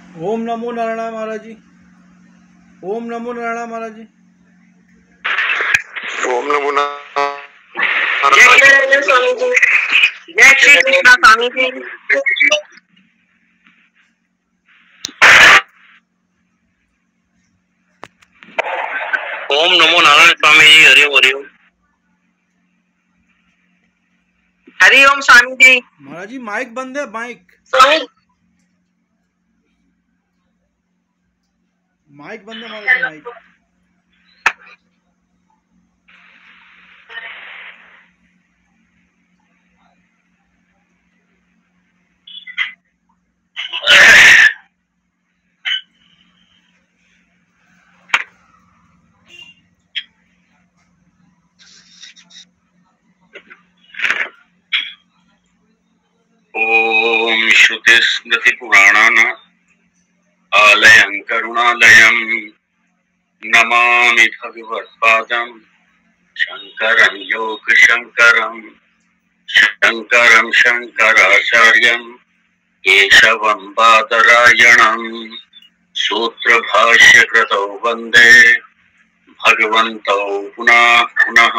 ओम नमो नारायण महाराज जी। ओम नमो नारायण महाराज जी। ओम नमो जय स्वामी जी। जय श्री कृष्णा स्वामी जी। ओम नमो नारायण स्वामी जी। हरि ओम हरि ओम। हरि ओम स्वामी जी। महाराज जी माइक बंद है, माइक स्वामी माइक बंद है महाराज जी, माइक। ओम श्रुति स्मृति पुराणानाम् आलयं करुणालयं नमामि भगवत्पादं शंकरं लोकशंकरं शंकरं शंकराचार्यं केशवं बादरायणं सूत्रभाष्यकृतौ वन्दे भगवन्तौ पुनः पुनः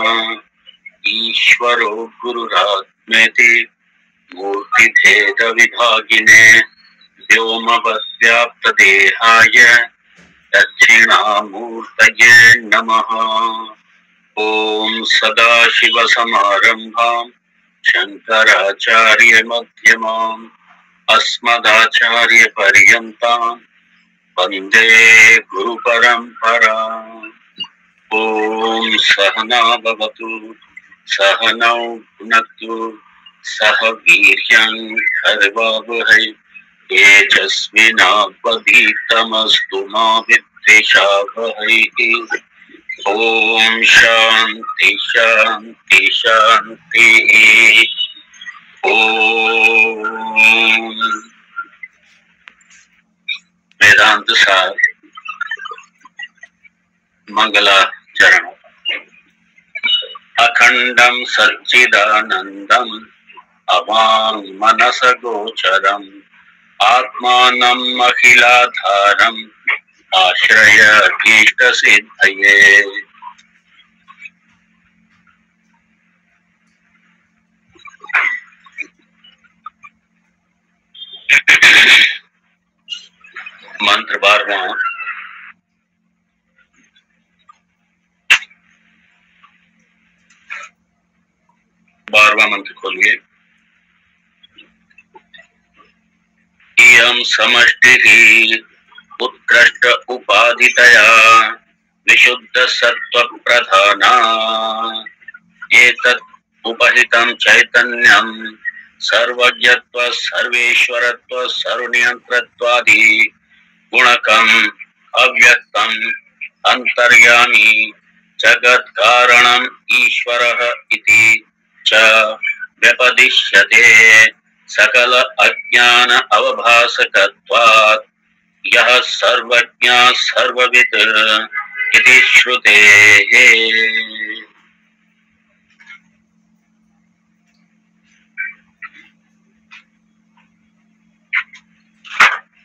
ईश्वरो गुरुरात्मेति मूर्तिभेद विभागिने व्योमवद्व्याप्तदेहाय दक्षिणामूर्तये नमः। ओम सदाशिवसमारम्भां शंकराचार्यमध्यमाम् अस्मदाचार्यपर्यन्तां वन्दे गुरुपरम्पराम्। ओम सहना भवतु सहनौ भुनक्तु सह वीर्यं करवावहै तेजस्विनावधीतमस्तु मा विद्विषावहै। ओम शांति शांति शांति। ओम वेदांत सार मंगलाचरण। अखंडं सच्चिदानंदं अवां मनस गोचरम् आत्मानं अखिलाधारम् आश्रय अभीष्ट सिद्धये। मंत्र 12वां। 12वां मंत्र खोलिए। इयं समष्टिः उत्कृष्ट उपाधितया विशुद्ध सत्व प्रधाना एतत् उपहितं चैतन्यं सर्वज्ञत्व सर्वेश्वरत्व सर्वनियंत्रत्वादि गुणकम् अव्यक्तम् अंतर्यामी जगत् कारणम् ईश्वरः इति च व्यपदिश्यते सकल अज्ञान अवभासकत्वात् यः सर्वज्ञः सर्ववित् इति श्रुतेः।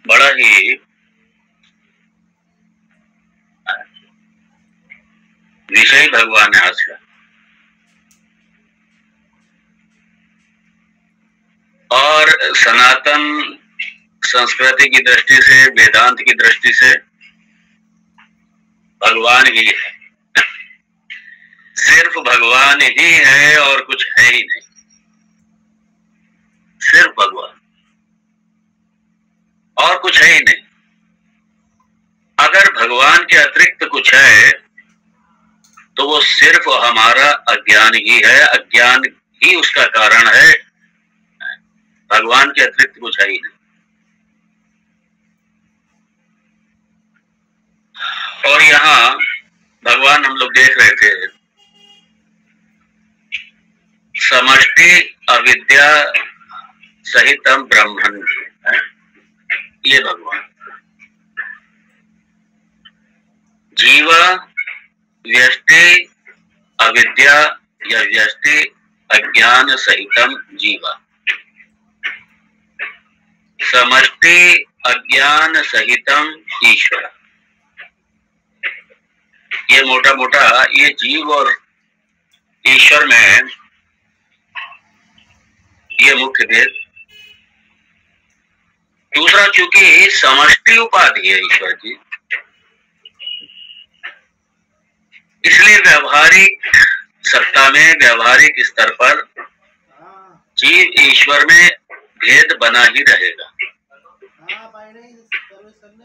बड़ा ही विषय भगवान ने आज का और सनातन संस्कृति की दृष्टि से वेदांत की दृष्टि से भगवान ही है। सिर्फ भगवान ही है और कुछ है ही नहीं। सिर्फ भगवान और कुछ है ही नहीं। अगर भगवान के अतिरिक्त कुछ है तो वो सिर्फ हमारा अज्ञान ही है। अज्ञान ही उसका कारण है। भगवान के अतिरिक्त कुछ है ही नहीं। और यहाँ भगवान हम लोग देख रहे थे समष्टि अविद्या सहितम ब्रह्मन है। ये भगवान जीव व्यष्टि अविद्या या व्यष्टि अज्ञान सहितम जीवा। समष्टि अज्ञान सहितम ईश्वर। ये मोटा मोटा ये जीव और ईश्वर में ये मुख्य भेद। दूसरा, चूंकि समष्टि उपाधि है ईश्वर की, इसलिए व्यावहारिक सत्ता में, व्यावहारिक स्तर पर जीव ईश्वर में भेद बना ही रहेगा।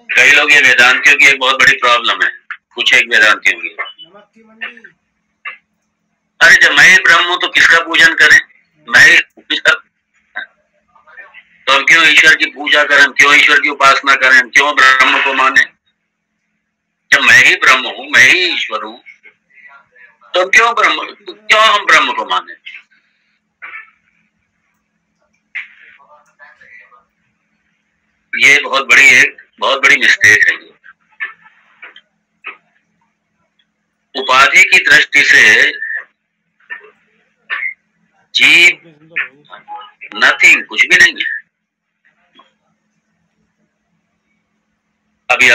कई लोग, ये वेदांतियों की एक बहुत बड़ी प्रॉब्लम है, कुछ एक वेदांतियों की, अरे जब मैं ब्रह्म हूं तो किसका पूजन करें? मैं तो हम क्यों ईश्वर की पूजा करें, हम क्यों ईश्वर की उपासना करें, हम क्यों ब्रह्म को माने? जब मैं ही ब्रह्म हूं, मैं ही ईश्वर हूं, तो क्यों हम ब्रह्म को माने? ये बहुत बड़ी मिस्टेक है। उपाधि की दृष्टि से जीव नथिंग, कुछ भी नहीं है। अभी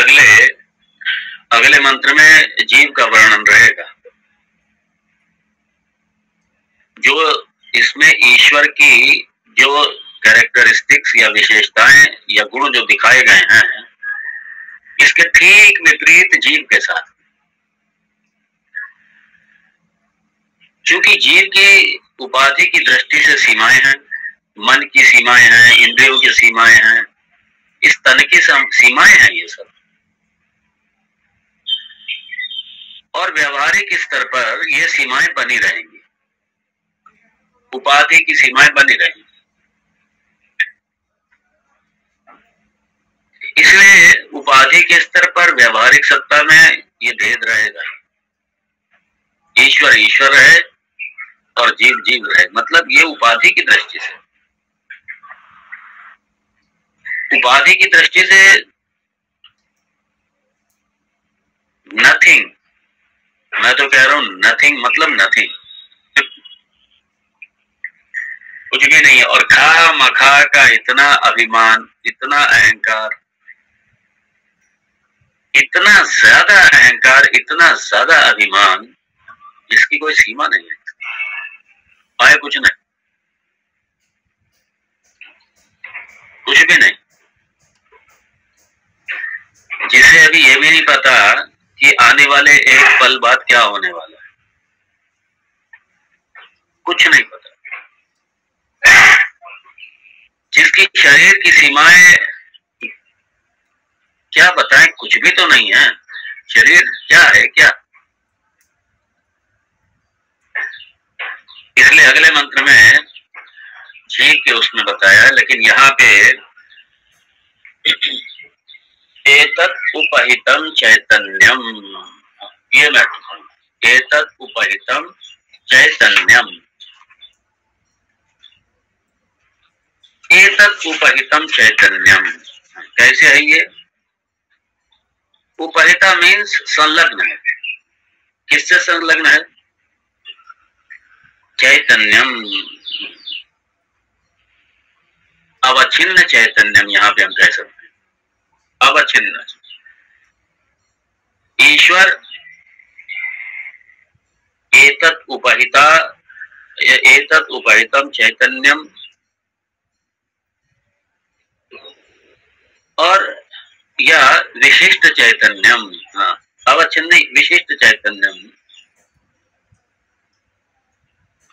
अगले मंत्र में जीव का वर्णन रहेगा। जो इसमें ईश्वर की जो कैरेक्टरिस्टिक्स या विशेषताएं या गुण जो दिखाए गए हैं, इसके ठीक विपरीत जीव के साथ। क्योंकि जीव की उपाधि की दृष्टि से सीमाएं हैं, मन की सीमाएं हैं, इंद्रियों की सीमाएं हैं, इस तन की सीमाएं हैं ये सब। और व्यवहारिक स्तर पर ये सीमाएं बनी रहेंगी, उपाधि की सीमाएं बनी रहेंगी। इसलिए उपाधि के स्तर पर व्यवहारिक सत्ता में ये भेद रहेगा। ईश्वर ईश्वर रहे और जीव जीव रहे, मतलब ये उपाधि की दृष्टि से। उपाधि की दृष्टि से नथिंग, मैं तो कह रहा हूं नथिंग मतलब नथिंग, कुछ भी नहीं है। और खा मखा का इतना अभिमान, इतना अहंकार, इतना ज्यादा अहंकार, इतना ज्यादा अभिमान, जिसकी कोई सीमा नहीं है। आए कुछ नहीं, कुछ भी नहीं, जिसे अभी ये भी नहीं पता कि आने वाले एक पल बाद क्या होने वाला है, कुछ नहीं पता। जिसकी शरीर की सीमाएं क्या बताएं, कुछ भी तो नहीं है। शरीर क्या है, क्या? इसलिए अगले मंत्र में जीव के उसमें बताया, लेकिन यहाँ पे एतत् उपहितम चैतन्यम, ये मैं एतत् उपहितम चैतन्यम, एतत् उपहितम चैतन्यम कैसे है ये? उपहिता मीन्स संलग्न है। किससे संलग्न है? चैतन्यम, अवच्छिन्न चैतन्यम, यहां पे हम कह सकते हैं अवच्छिन्न। ईश्वर एतत् उपहिता, एतत् उपहितम चैतन्यम, और यह विशिष्ट चैतन्यम, अवच्छिन्न विशिष्ट चैतन्यम।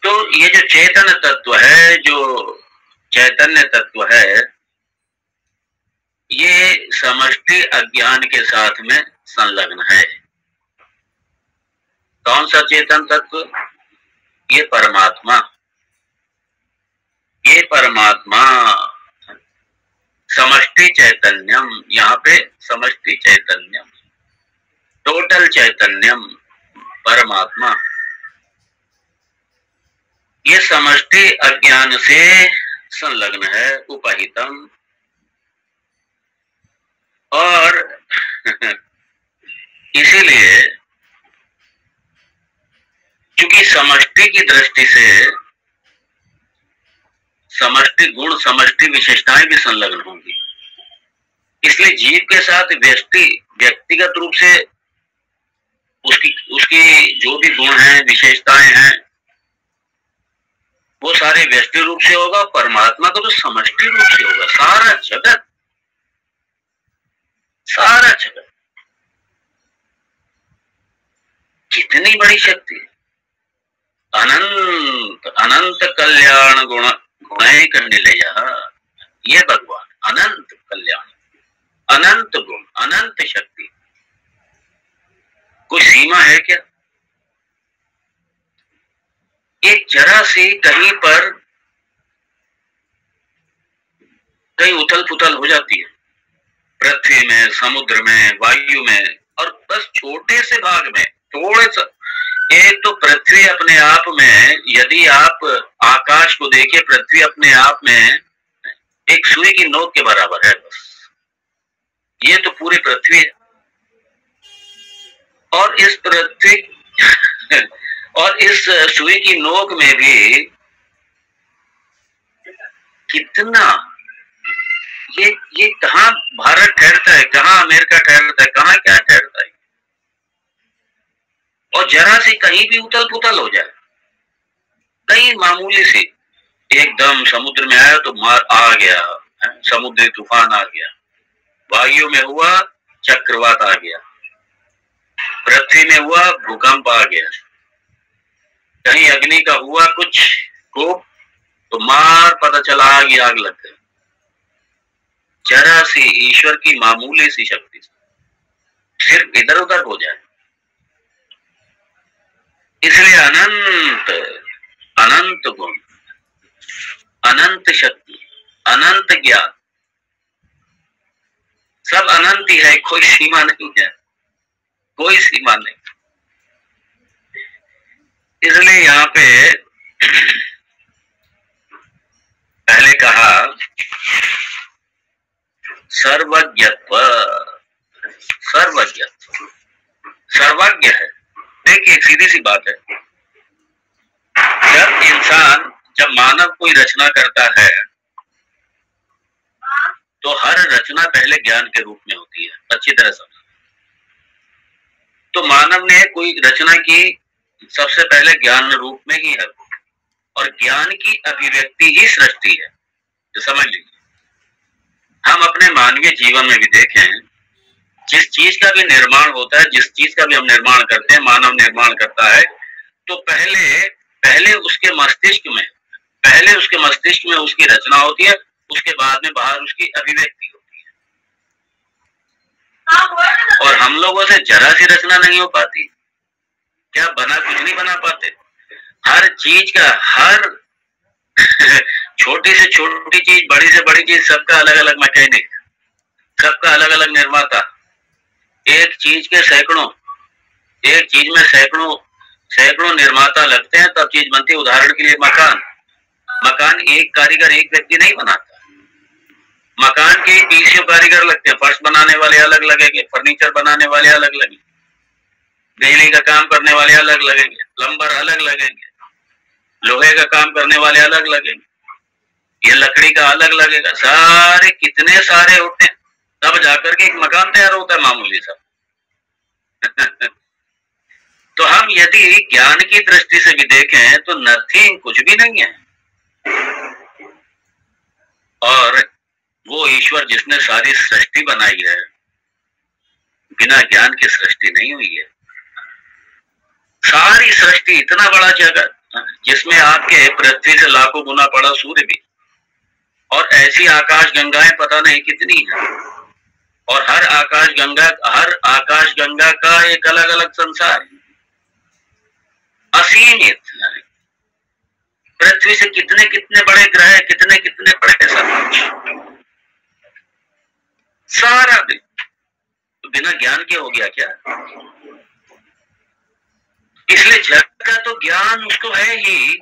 तो ये जो चेतन तत्व है, जो चैतन्य तत्व है, ये समष्टि अज्ञान के साथ में संलग्न है। कौन सा चेतन तत्व? ये परमात्मा, ये परमात्मा समष्टि चैतन्यम, यहाँ पे समष्टि चैतन्यम, टोटल चैतन्यम, परमात्मा, ये समष्टि अज्ञान से संलग्न है, उपहितम। और इसीलिए क्योंकि समष्टि की दृष्टि से समष्टि गुण, समष्टि विशेषताएं भी संलग्न होंगी। इसलिए जीव के साथ व्यक्तिगत रूप से उसकी उसकी जो भी गुण हैं, विशेषताएं हैं, वो सारे व्यष्टि रूप से होगा। परमात्मा का तो समष्टि रूप से होगा। सारा जगत कितनी बड़ी शक्ति है। अनंत अनंत कल्याण गुणैक निलय, ये भगवान अनंत कल्याण, अनंत गुण, अनंत शक्ति। कोई सीमा है क्या? एक जरा सी कहीं पर कहीं उथल पुथल हो जाती है, पृथ्वी में, समुद्र में, वायु में, और बस छोटे से भाग में थोड़े सा, एक तो पृथ्वी अपने आप में, यदि आप आकाश को देखें, पृथ्वी अपने आप में एक सुई की नोक के बराबर है बस। ये तो पूरी पृथ्वी है। और इस पृथ्वी और इस सुई की नोक में भी कितना, ये कहाँ भारत ठहरता है, कहाँ अमेरिका ठहरता है, कहाँ क्या ठहरता है। और जरा सी कहीं भी उथल पुथल हो जाए, कहीं मामूली सी, एकदम समुद्र में आया तो मार आ गया, समुद्री तूफान आ गया, वायु में हुआ चक्रवात आ गया, पृथ्वी में हुआ भूकंप आ गया, कहीं अग्नि का हुआ कुछ कोप तो मार पता चला आग आग लग गई। जरा सी ईश्वर की मामूली सी शक्ति सिर्फ इधर उधर हो जाए। इसलिए अनंत अनंत गुण, अनंत शक्ति, अनंत ज्ञान, सब अनंत ही है, कोई सीमा नहीं है, कोई सीमा नहीं। इसलिए यहाँ पे पहले कहा सर्वज्ञत्व, सर्वज्ञत्व, सर्वज्ञ है। देखिए सीधी सी बात है, जब मानव कोई रचना करता है तो हर रचना पहले ज्ञान के रूप में होती है। अच्छी तरह समझ, तो मानव ने कोई रचना की सबसे पहले ज्ञान रूप में ही है, और ज्ञान की अभिव्यक्ति ही सृष्टि है। तो समझ लीजिए, हम अपने मानवीय जीवन में भी देखें, जिस चीज का भी निर्माण होता है, जिस चीज का भी हम निर्माण करते हैं, मानव निर्माण करता है, तो पहले उसके मस्तिष्क में उसकी रचना होती है, उसके बाद में बाहर उसकी अभिव्यक्ति होती है। और हम लोगों से जरा सी रचना नहीं हो पाती, क्या कुछ नहीं बना पाते। हर चीज का, हर छोटी से छोटी चीज, बड़ी से बड़ी चीज, सबका अलग अलग मैकेनिक, सबका अलग अलग निर्माता। एक चीज में सैकड़ों निर्माता लगते हैं तब चीज बनती है। उदाहरण के लिए मकान एक कारीगर, एक व्यक्ति नहीं बनाता। मकान के 30 कारीगर लगते हैं, फर्श बनाने वाले अलग लगेंगे, फर्नीचर बनाने वाले अलग लगेंगे, बिजली का काम करने वाले अलग लगेंगे, प्लम्बर अलग लगेंगे, लोहे का काम करने वाले अलग लगेंगे, ये लकड़ी का अलग लगेगा। सारे कितने सारे होते हैं, तब जाकर के एक मकान तैयार होता है मामूली सा। तो हम यदि ज्ञान की दृष्टि से भी देखें तो नथिंग, कुछ भी नहीं है। और वो ईश्वर जिसने सारी सृष्टि बनाई है, बिना ज्ञान की सृष्टि नहीं हुई है। सारी सृष्टि, इतना बड़ा जगत जिसमें आपके पृथ्वी से लाखों गुना बड़ा सूर्य भी, और ऐसी आकाश गंगाएं पता नहीं कितनी है, और हर आकाश गंगा का एक अलग अलग संसार है, असीमित। पृथ्वी से कितने कितने बड़े ग्रह, कितने कितने बड़े समाज, सारा भी तो बिना ज्ञान के हो गया क्या? इसलिए जगत का तो ज्ञान उसको है ही,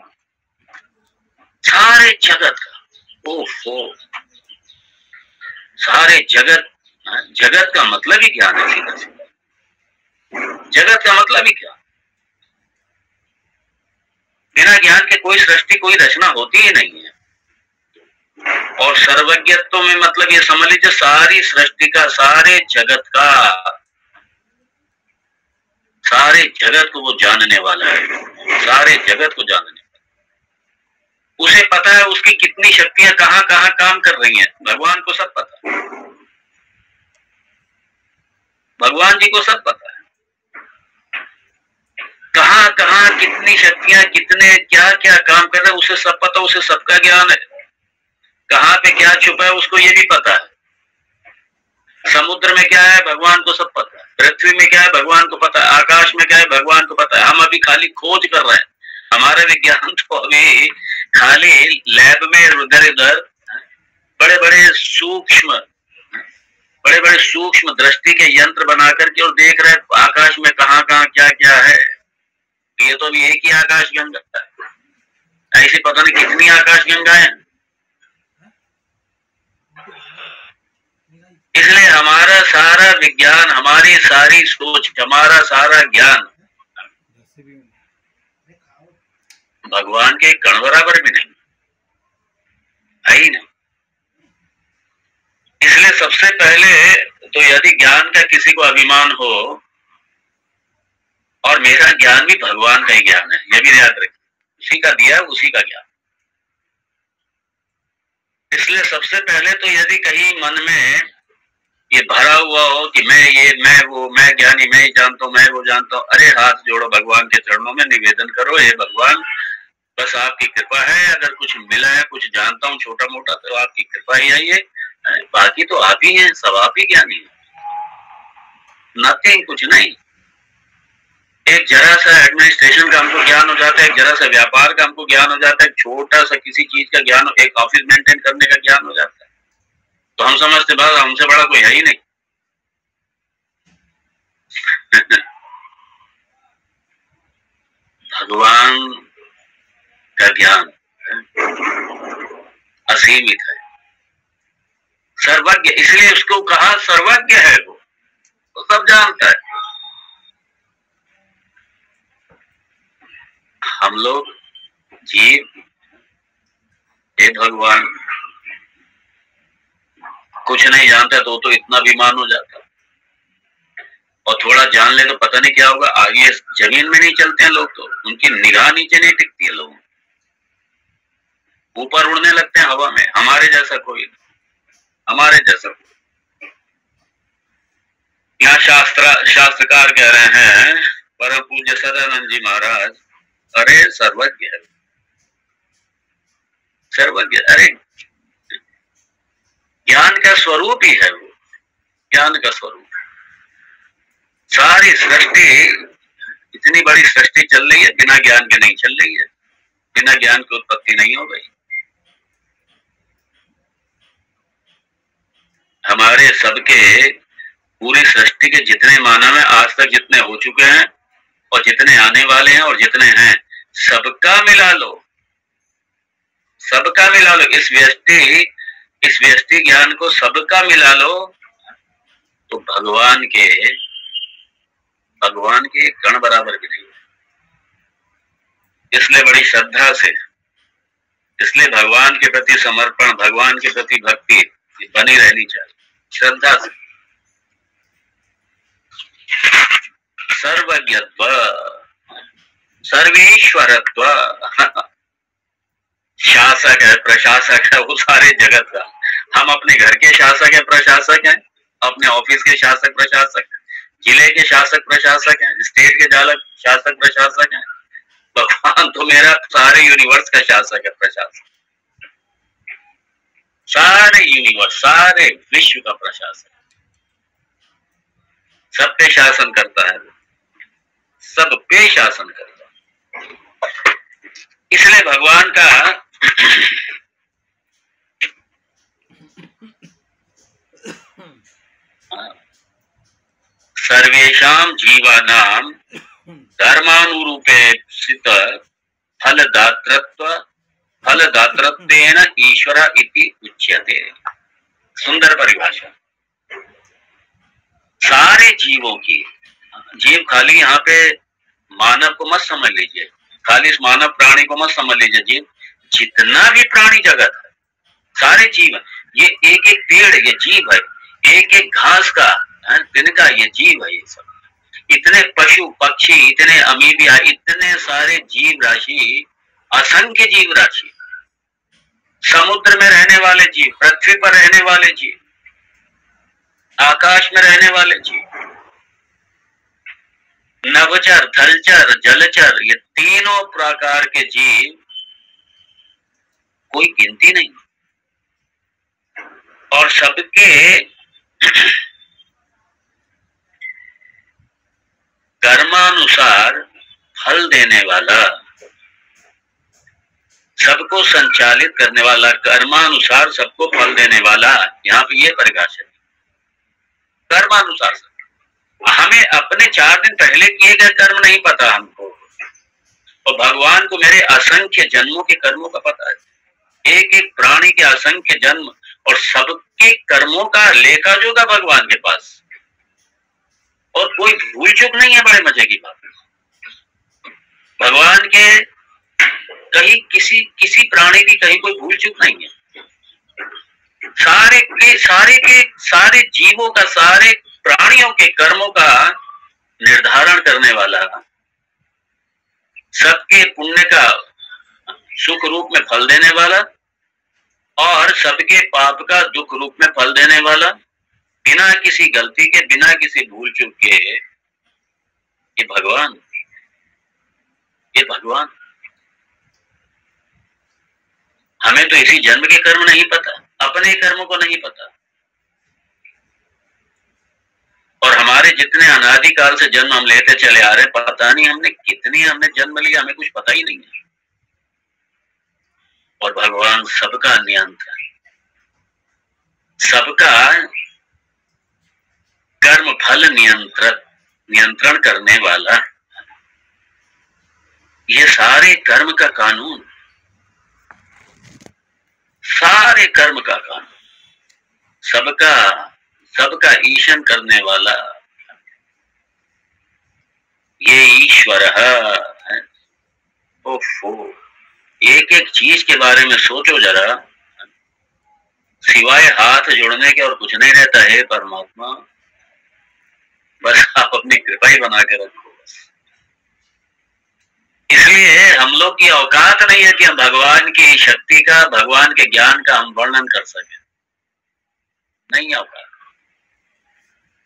सारे जगत का। ओहो, सारे जगत का मतलब ही ज्ञान है। सीधा सीधा जगत का मतलब ही क्या? बिना ज्ञान के कोई सृष्टि, कोई रचना होती ही नहीं है। और सर्वज्ञत्व में मतलब ये समझ लीजिए सारी सृष्टि का, सारे जगत को वो जानने वाला है, सारे जगत को जानने वाला। उसे पता है उसकी कितनी शक्तियां कहां कहां काम कर रही हैं, भगवान को सब पता है, भगवान जी को सब पता है, कहां कहां कितनी शक्तियां, कितने क्या क्या काम कर रहे हैं, उसे सब पता, उसे सबका ज्ञान है। कहां पे क्या छुपा है उसको ये भी पता है। समुद्र में क्या है भगवान को सब पता है, पृथ्वी में क्या है भगवान को पता है, आकाश में क्या है भगवान को पता है। हम अभी खाली खोज कर रहे हैं, हमारा विज्ञान तो अभी खाली लैब में इधर उधर बड़े बड़े सूक्ष्म दृष्टि के यंत्र बना करके और देख रहे हैं आकाश में कहां कहां क्या क्या है। ये तो अभी एक ही आकाश गंगा है, ऐसी पता नहीं कितनी आकाश गंगा है। इसलिए हमारा सारा विज्ञान, हमारी सारी सोच, हमारा सारा ज्ञान भगवान के कण बराबर भी नहीं है ही नहीं। इसलिए सबसे पहले तो यदि ज्ञान का किसी को अभिमान हो, और मेरा ज्ञान भी भगवान का ही ज्ञान है, यह भी याद रखिए, उसी का दिया उसी का ज्ञान। इसलिए सबसे पहले तो यदि कहीं मन में ये भरा हुआ हो कि मैं ज्ञानी, मैं जानता हूं, मैं वो जानता हूं, अरे हाथ जोड़ो भगवान के चरणों में, निवेदन करो, हे भगवान बस आपकी कृपा है, अगर कुछ मिला है, कुछ जानता हूं छोटा मोटा, तो आपकी कृपा ही आई है, बाकी तो आप ही हैं, सब आप ही ज्ञानी है, नथिंग, कुछ नहीं। एक जरा सा एडमिनिस्ट्रेशन का हमको ज्ञान हो जाता है, एक जरा सा व्यापार का हमको ज्ञान हो जाता है, छोटा सा किसी चीज का ज्ञान, एक ऑफिस मेंटेन करने का ज्ञान हो जाता है, तो हम समझते बस हमसे बड़ा कोई है ही नहीं। भगवान का ज्ञान असीमित है, सर्वज्ञ, इसलिए उसको कहा सर्वज्ञ है, वो तो सब जानता है। हम लोग जीव, हे भगवान, कुछ नहीं जानता तो इतना अभिमान हो जाता, और थोड़ा जान ले तो पता नहीं क्या होगा। आगे जमीन में नहीं चलते हैं लोग, तो उनकी निगाह नीचे नहीं टिकती है, लोग ऊपर उड़ने लगते हैं हवा में, हमारे जैसा कोई। यहाँ शास्त्रकार कह रहे हैं, परम पूज्य सदानंद जी महाराज, अरे सर्वज्ञ है, सर्वज्ञ, अरे ज्ञान का स्वरूप ही है वो, ज्ञान का स्वरूप। सारी सृष्टि, इतनी बड़ी सृष्टि चल रही है, बिना ज्ञान के नहीं चल रही है, बिना ज्ञान की उत्पत्ति नहीं हो गई। हमारे सबके, पूरी सृष्टि के जितने मानव हैं आज तक, जितने हो चुके हैं और जितने आने वाले हैं और जितने हैं, सबका मिला लो, सबका मिला लो, इस व्यष्टि ज्ञान को सबका मिला लो, तो भगवान के कण बराबर भी नहीं। इसलिए बड़ी श्रद्धा से, इसलिए भगवान के प्रति समर्पण, भगवान के प्रति भक्ति बनी रहनी चाहिए, श्रद्धा से। सर्वज्ञत्व, सर्वेश्वरत्व, शासक है, प्रशासक है वो सारे जगत का। हम अपने घर के शासक है, प्रशासक हैं, अपने ऑफिस के शासक प्रशासक हैं, जिले के शासक प्रशासक हैं, स्टेट के शासक प्रशासक हैं। भगवान तो मेरा सारे यूनिवर्स का शासक है, प्रशासक, सारे यूनिवर्स, सारे विश्व का प्रशासक, सब पे शासन करता है, सब पे शासन करता है। इसलिए भगवान का सर्वेषां जीवानां धर्मानुरूपेक्षित फलदातृत्वेन ईश्वर इति उच्यते। सुंदर परिभाषा। सारे जीवों की, जीव खाली यहाँ पे मानव को मत समझ लीजिए, खाली इस मानव प्राणी को मत समझ लीजिए, जीव जितना भी प्राणी जगत है, सारे जीव हैं। ये एक एक पेड़ ये जीव है, एक एक घास का तिनका ये जीव है। ये सब इतने पशु पक्षी, इतने अमीबिया, इतने सारे जीव राशि, असंख्य जीव राशि, समुद्र में रहने वाले जीव, पृथ्वी पर रहने वाले जीव, आकाश में रहने वाले जीव, नभचर, थलचर, जलचर, ये तीनों प्रकार के जीव, कोई गिनती नहीं। और सबके कर्मानुसार फल देने वाला, सबको संचालित करने वाला, कर्मानुसार सबको फल देने वाला, यहाँ पे ये परिभाषा है, कर्मानुसार। हमें अपने 4 दिन पहले किए गए कर्म नहीं पता हमको, और भगवान को मेरे असंख्य जन्मों के कर्मों का पता है। एक एक प्राणी के असंख्य जन्म और सबके कर्मों का लेखा जोखा भगवान के पास, और कोई भूल चूक नहीं है। बड़े मजे की बात, भगवान के कहीं किसी प्राणी की कहीं कोई भूल चूक नहीं है। सारे जीवों का, सारे प्राणियों के कर्मों का निर्धारण करने वाला, सबके पुण्य का सुख रूप में फल देने वाला और सबके पाप का दुख रूप में फल देने वाला, बिना किसी गलती के, बिना किसी भूल चूक के, ये भगवान, ये भगवान। हमें तो इसी जन्म के कर्म नहीं पता, अपने कर्मों को नहीं पता, और हमारे जितने अनादिकाल से जन्म हम लेते चले आ रहे, पता नहीं हमने कितनी जन्म लिया, हमें कुछ पता ही नहीं है। और भगवान सबका नियंत्रण, सबका कर्म फल नियंत्रण करने वाला, ये सारे कर्म का कानून, सारे कर्म का कानून, सबका ईशन करने वाला ये ईश्वर है। ओफो, एक एक चीज के बारे में सोचो जरा, सिवाय हाथ जोड़ने के और कुछ नहीं रहता है परमात्मा। बस आप अपनी कृपा ही बना के रखो। इसलिए हम लोग की औकात नहीं है कि हम भगवान की शक्ति का, भगवान के ज्ञान का हम वर्णन कर सके, नहीं औकात।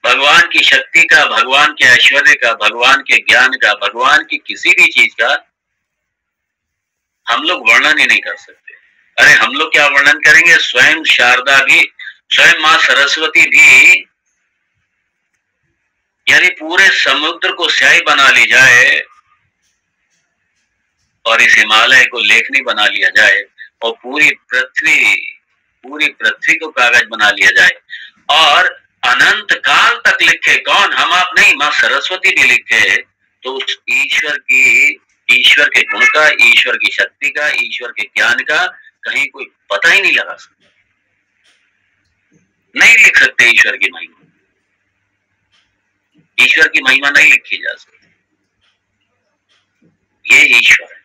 भगवान की शक्ति का, भगवान के ऐश्वर्य का, भगवान के ज्ञान का, भगवान की किसी भी चीज का हम लोग वर्णन ही नहीं कर सकते। अरे हम लोग क्या वर्णन करेंगे? स्वयं शारदा भी, स्वयं मां सरस्वती भी, यानी पूरे समुद्र को स्याही बना ली जाए और इस हिमालय को लेखनी बना लिया जाए और पूरी पृथ्वी को कागज बना लिया जाए और अनंत काल तक लिखे, कौन? हम आप नहीं, मां सरस्वती भी लिखे, तो उस ईश्वर के गुण का, ईश्वर की शक्ति का, ईश्वर के ज्ञान का कहीं कोई पता ही नहीं लगा सकता, नहीं लिख सकते। ईश्वर की महिमा, ईश्वर की महिमा नहीं लिखी जा सकती। ये ईश्वर है,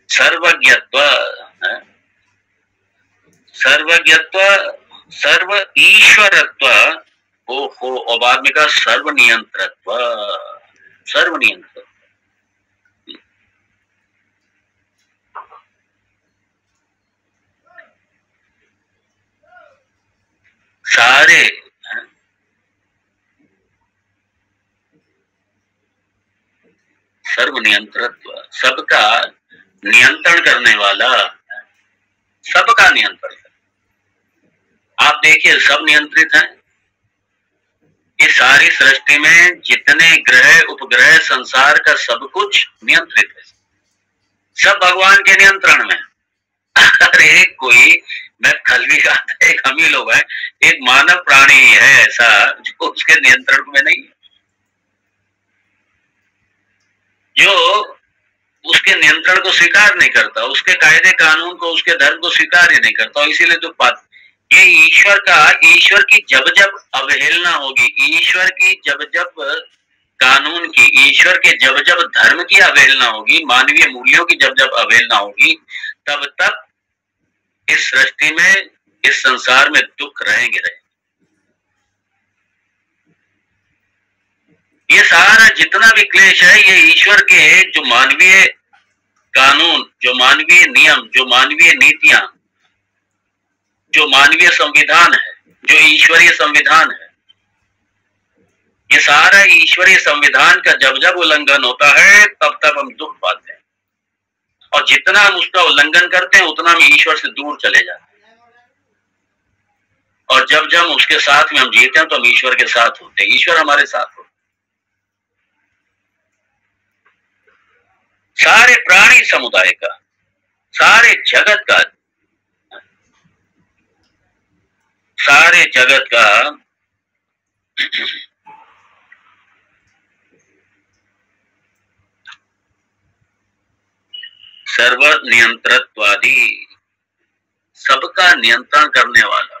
सर्वज्ञत्व, सर्व ईश्वरत्व, ओहो, और बाद में कहा सर्वनियंत्रत्व, सर्वनियंत्र। सारे सर्वनियंत्रत्व, सबका नियंत्रण करने वाला, सबका नियंत्रण। आप देखिए, सब नियंत्रित हैं। इस सारी सृष्टि में जितने ग्रह उपग्रह, संसार का सब कुछ नियंत्रित है, सब भगवान के नियंत्रण में। अरे कोई, मैं कल भी कहा था, एक हम ही लोग हैं, एक मानव प्राणी है ऐसा जो उसके नियंत्रण में नहीं है, जो उसके नियंत्रण को स्वीकार नहीं करता, उसके कायदे कानून को, उसके धर्म को स्वीकार ही नहीं करता। इसीलिए तो ये ईश्वर की जब जब अवहेलना होगी, ईश्वर की जब जब कानून की, ईश्वर के जब जब धर्म की अवहेलना होगी, मानवीय मूल्यों की जब जब अवहेलना होगी, तब तक इस सृष्टि में, इस संसार में दुख रहेंगे। ये सारा जितना भी क्लेश है, ये ईश्वर के जो मानवीय कानून, जो मानवीय नियम, जो मानवीय नीतियां, जो मानवीय संविधान है, जो ईश्वरीय संविधान है, ये सारा ईश्वरीय संविधान का जब जब उल्लंघन होता है तब तब हम दुख पाते हैं, और जितना हम उसका उल्लंघन करते हैं उतना हम ईश्वर से दूर चले जाते हैं, और जब जब उसके साथ में हम जीते हैं तो हम ईश्वर के साथ होते हैं, ईश्वर हमारे साथ होते हैं। सारे प्राणी समुदाय का, सारे जगत का, सारे जगत का सर्व नियंत्रत्वादी, सबका नियंत्रण करने वाला।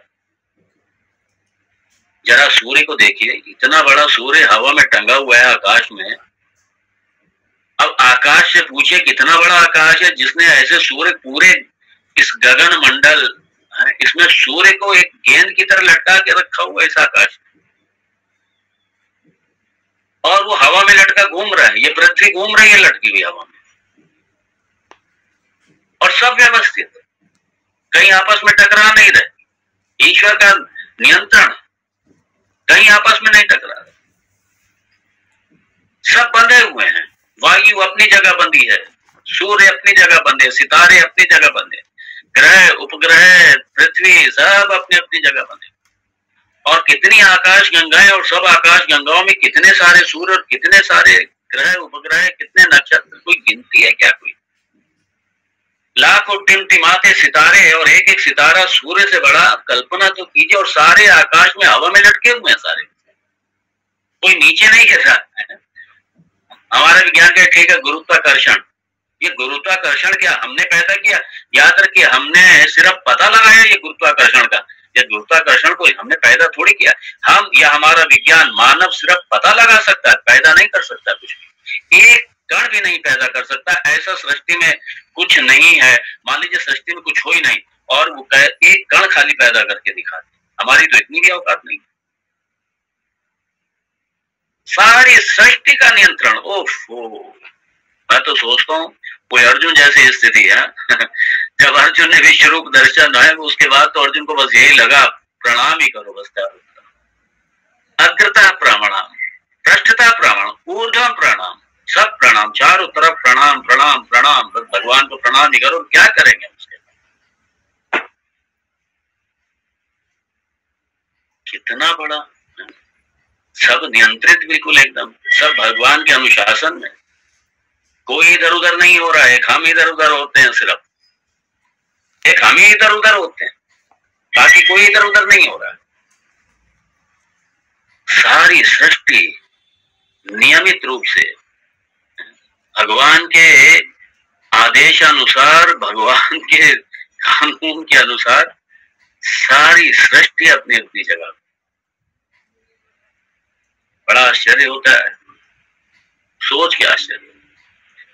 जरा सूर्य को देखिए, इतना बड़ा सूर्य हवा में टंगा हुआ है आकाश में। अब आकाश से पूछे कितना बड़ा आकाश है जिसने ऐसे सूर्य पूरे इस गगन मंडल, इसमें सूर्य को एक गेंद की तरह लटका के रखा हुआ है इस आकाश में, और वो हवा में लटका घूम रहा है। ये पृथ्वी घूम रही है लटकी हुई हवा में, और सब व्यवस्थित, कहीं आपस में टकरा नहीं रहे। ईश्वर का नियंत्रण, कहीं आपस में नहीं टकरा, सब बंधे हुए हैं। वायु अपनी जगह बंधी है, सूर्य अपनी जगह बंधे, सितारे अपनी जगह बंधे, ग्रह उपग्रह पृथ्वी सब अपनी अपनी जगह बंधे, और कितनी आकाश गंगाएं, और सब आकाश गंगाओं में कितने सारे सूर्य और कितने सारे ग्रह उपग्रह, कितने नक्षत्र, कोई गिनती है क्या? कोई लाखों टिमटिमाते सितारे, और एक एक सितारा सूर्य से बड़ा। कल्पना तो कीजिए, और सारे आकाश में हवा में लटके हुए हैं सारे, कोई नीचे नहीं गिर रहा है। हमारा विज्ञान का ठीक है गुरुत्वाकर्षण, ये गुरुत्वाकर्षण क्या हमने पैदा किया? याद रखिए, हमने सिर्फ पता लगाया ये गुरुत्वाकर्षण का, ये गुरुत्वाकर्षण को हमने पैदा थोड़ी किया। हम या हमारा विज्ञान, मानव सिर्फ पता लगा सकता है, पैदा नहीं कर सकता कुछ भी, एक कण भी नहीं पैदा कर सकता। ऐसा सृष्टि में कुछ नहीं है। मान लीजिए सृष्टि में कुछ हो ही नहीं, और वो एक कण खाली पैदा करके दिखाते, हमारी तो इतनी भी औकात नहीं। सारी सृष्टि का नियंत्रण, ओफो, मैं तो सोचता हूँ कोई अर्जुन जैसी स्थिति है। जब अर्जुन ने विश्व रूप दर्शन है, उसके बाद तो अर्जुन को बस यही लगा, प्रणाम ही करो बस। अग्रता प्रणाम, पृष्ठता प्रणाम, ऊर्ध्वम प्रणाम, सब प्रणाम, चारों तरफ प्रणाम प्रणाम प्रणाम, बस भगवान को प्रणाम ही करो। क्या करेंगे उसके? कितना बड़ा, सब नियंत्रित बिल्कुल एकदम, सब भगवान के अनुशासन में, कोई इधर उधर नहीं हो रहा है। हम इधर उधर होते हैं, सिर्फ एक हम ही इधर उधर होते हैं, बाकी कोई इधर उधर नहीं हो रहा है। सारी सृष्टि नियमित रूप से भगवान के आदेशानुसार, भगवान के कानून के अनुसार, सारी सृष्टि अपनी अपनी जगह। बड़ा आश्चर्य होता है, सोच के आश्चर्य।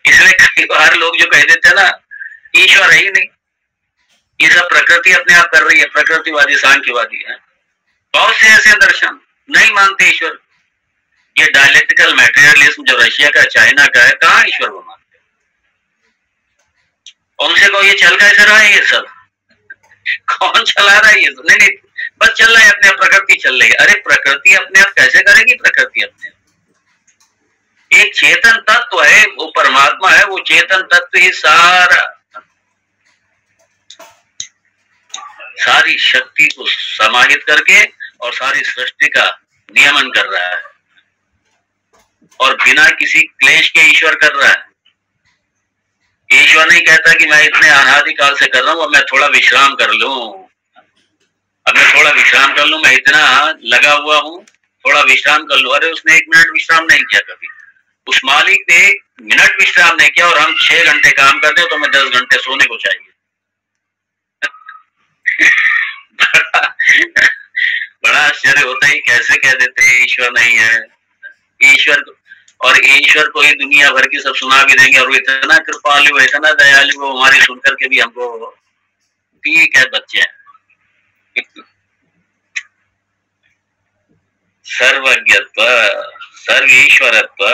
इसलिए कई बार लोग जो कह देते हैं ना, ईश्वर है ही नहीं, ये सब प्रकृति अपने आप कर रही है, प्रकृतिवादी सांख्यवादी है। बहुत से ऐसे दर्शन नहीं मानते ईश्वर। ये डायलेक्टिकल मैटेरियलिज्म जो रशिया का, चाइना का है, कहाँ ईश्वर को मानते? उनसे को ये चल कैसे रहा है? ये सब कौन चला रहा है? ये नहीं, नहीं, बस चल रहा है, अपने आप प्रकृति चल रही है। अरे प्रकृति अपने आप कैसे करेगी? प्रकृति अपने आप एक चेतन तत्व है, वो परमात्मा है, वो चेतन तत्व ही सारी शक्ति को समाहित करके और सारी सृष्टि का नियमन कर रहा है, और बिना किसी क्लेश के ईश्वर कर रहा है। ईश्वर नहीं कहता कि मैं इतने अनादिकाल से कर रहा हूं, अब मैं थोड़ा विश्राम कर लूं, अब मैं थोड़ा विश्राम कर लूं, मैं इतना लगा हुआ हूं, थोड़ा विश्राम कर लूं। अरे उसने 1 मिनट विश्राम नहीं किया कभी, उस मालिक ने 1 मिनट विश्राम नहीं किया, और हम 6 घंटे काम करते हैं तो हमें 10 घंटे सोने को चाहिए। बड़ा आश्चर्य होता है, कैसे कह देते हैं ईश्वर नहीं है। ईश्वर, और ईश्वर को ही दुनिया भर की सब सुना भी देंगे, और वो इतना कृपालु है, इतना दयालु है, हमारी सुनकर के भी हमको ठीक है बच्चे, सर्वज्ञत्व, सर्वईश्वरत्व,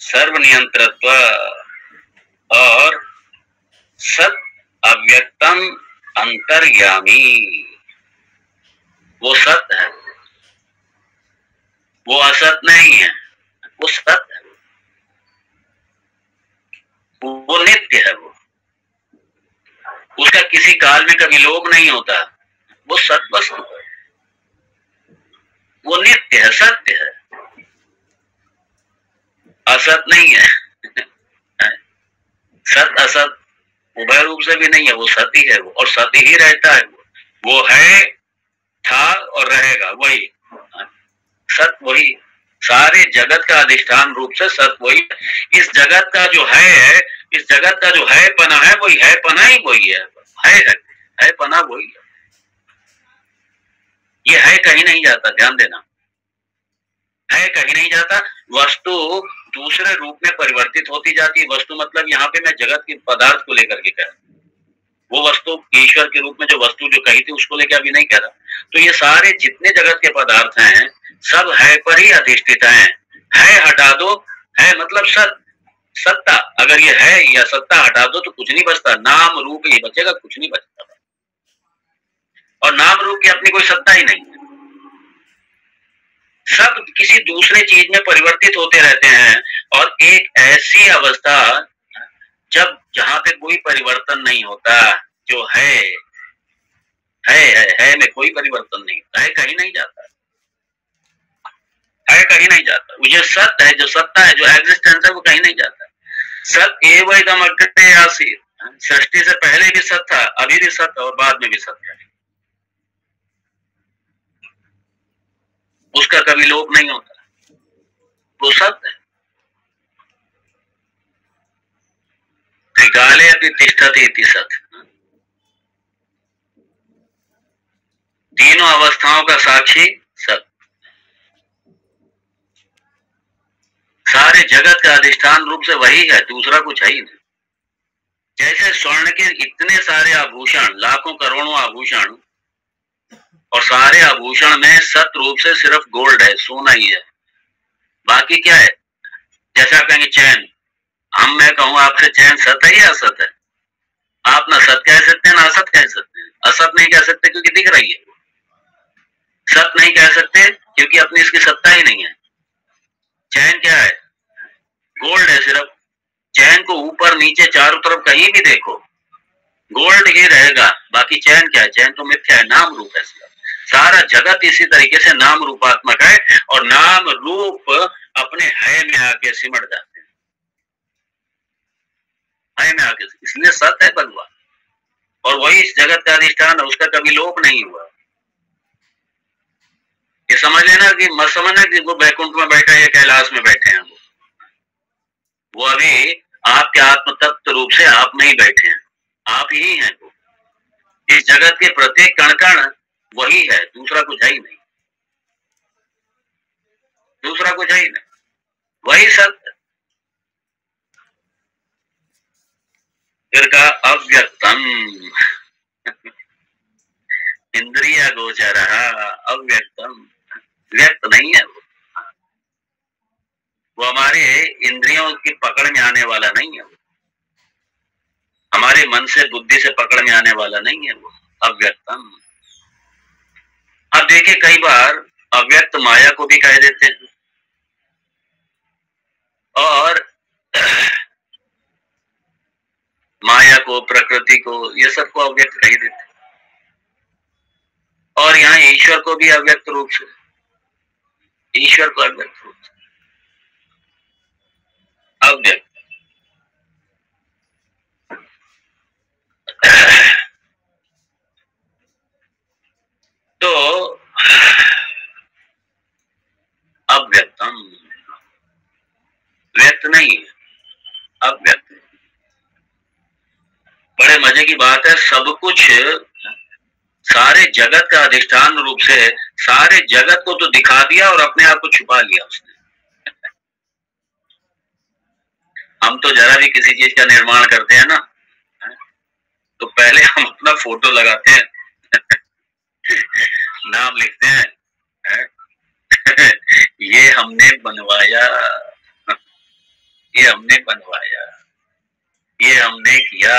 सर्वनियंत्रत्व और सत अव्यक्तम अंतर्यामी, वो सत है, वो असत नहीं है, वो सत है, वो नित्य है, वो उसका किसी काल में कभी लोप नहीं होता, वो सत वस्तु है, वो नित्य है, सत्य है, असत नहीं है। सत असत उभय रूप से भी नहीं है, वो सत ही है, वो और सत ही रहता है, वो है, था और रहेगा, वही सत, वही सारे जगत का अधिष्ठान रूप से सत वही। इस जगत का जो है, इस जगत का जो है पना है, वही है पना ही वही है पना वही है, ये है कहीं नहीं जाता, ध्यान देना, है कहीं नहीं जाता। वस्तु दूसरे रूप में परिवर्तित होती जाती है, वस्तु मतलब यहाँ पे मैं जगत के पदार्थ को लेकर के कह रहा हूं, वो वस्तु ईश्वर के रूप में जो वस्तु जो कही थी उसको लेकर अभी नहीं कह रहा। तो ये सारे जितने जगत के पदार्थ हैं सब है पर ही अधिष्ठित हैं। है हटा दो, है मतलब सत्ता, अगर ये है या सत्ता हटा दो तो कुछ नहीं बचता, नाम रूप ही बचेगा, कुछ नहीं बचता, और नाम रूप की अपनी कोई सत्ता ही नहीं है, सब किसी दूसरे चीज में परिवर्तित होते रहते हैं। और एक ऐसी अवस्था जब जहां पे कोई परिवर्तन नहीं होता, जो है में कोई परिवर्तन नहीं होता, है कहीं नहीं जाता, है कहीं नहीं जाता, वो जो सत्य है, जो सत्ता है, जो एग्जिस्टेंस है, वो कहीं नहीं जाता। सत एव इदम अग्रे आसीत्, सृष्टि से पहले भी सत्य था, अभी भी सत्य और बाद में भी सत्य है, उसका कभी लोप नहीं होता, वो सत्य है। त्रिकाले अपि तिष्ठति इति सत्य, तीनों अवस्थाओं का साक्षी सत्य, सारे जगत का अधिष्ठान रूप से वही है, दूसरा कुछ है ही नहीं। जैसे स्वर्ण के इतने सारे आभूषण, लाखों करोड़ों आभूषण, और सारे आभूषण में सत रूप से सिर्फ गोल्ड है, सोना ही है, बाकी क्या है? जैसे आप कहेंगे चैन, मैं कहूँ आपसे चैन सत है या असत है? आप ना सत कह सकते हैं ना असत कह सकते हैं। असत नहीं कह सकते क्योंकि दिख रही है, सत नहीं कह सकते क्योंकि अपनी इसकी सत्ता ही नहीं है। चैन क्या है? गोल्ड है सिर्फ, चैन को ऊपर नीचे चारों तरफ कहीं भी देखो गोल्ड ही रहेगा, बाकी चैन क्या है? चैन तो मिथ्या है, नाम रूप है। सारा जगत इसी तरीके से नाम रूपात्मक है, और नाम रूप अपने है में आके सिमट जाते हैं, है में आके, इसलिए सत है भगवान, और वही इस जगत का अधिष्ठान है, उसका कभी लोप नहीं हुआ। ये समझ लेना कि मत समझना कि वो बैकुंठ में बैठा है या कैलाश में बैठे हैं, वो अभी आपके आत्म तत्व रूप से आप नहीं बैठे हैं, आप ही हैं। वो इस जगत के प्रत्येक कण कण वही है, दूसरा कुछ है ही नहीं, दूसरा कुछ है ही नहीं, वही सत्य। फिर कहा अव्यक्तम, इंद्रिय गोचर, अव्यक्तम, व्यक्त नहीं है वो हमारे इंद्रियों की पकड़ में आने वाला नहीं है, वो हमारे मन से बुद्धि से पकड़ में आने वाला नहीं है, वो अव्यक्तम। अब देखिए कई बार अव्यक्त माया को भी कह देते हैं, और माया को, प्रकृति को, ये सबको अव्यक्त कह देते हैं, और यहाँ ईश्वर को भी अव्यक्त रूप से, ईश्वर को अव्यक्त रूप से, अव्यक्त। तो अव्यक्तम, व्यक्त नहीं, अव्यक्त। बड़े मजे की बात है, सब कुछ सारे जगत का अधिष्ठान रूप से सारे जगत को तो दिखा दिया और अपने आप को छुपा लिया उसने। हम तो जरा भी किसी चीज का निर्माण करते हैं ना, तो पहले हम अपना फोटो लगाते हैं, नाम लिखते हैं, ये हमने बनवाया, ये हमने बनवाया, ये हमने किया।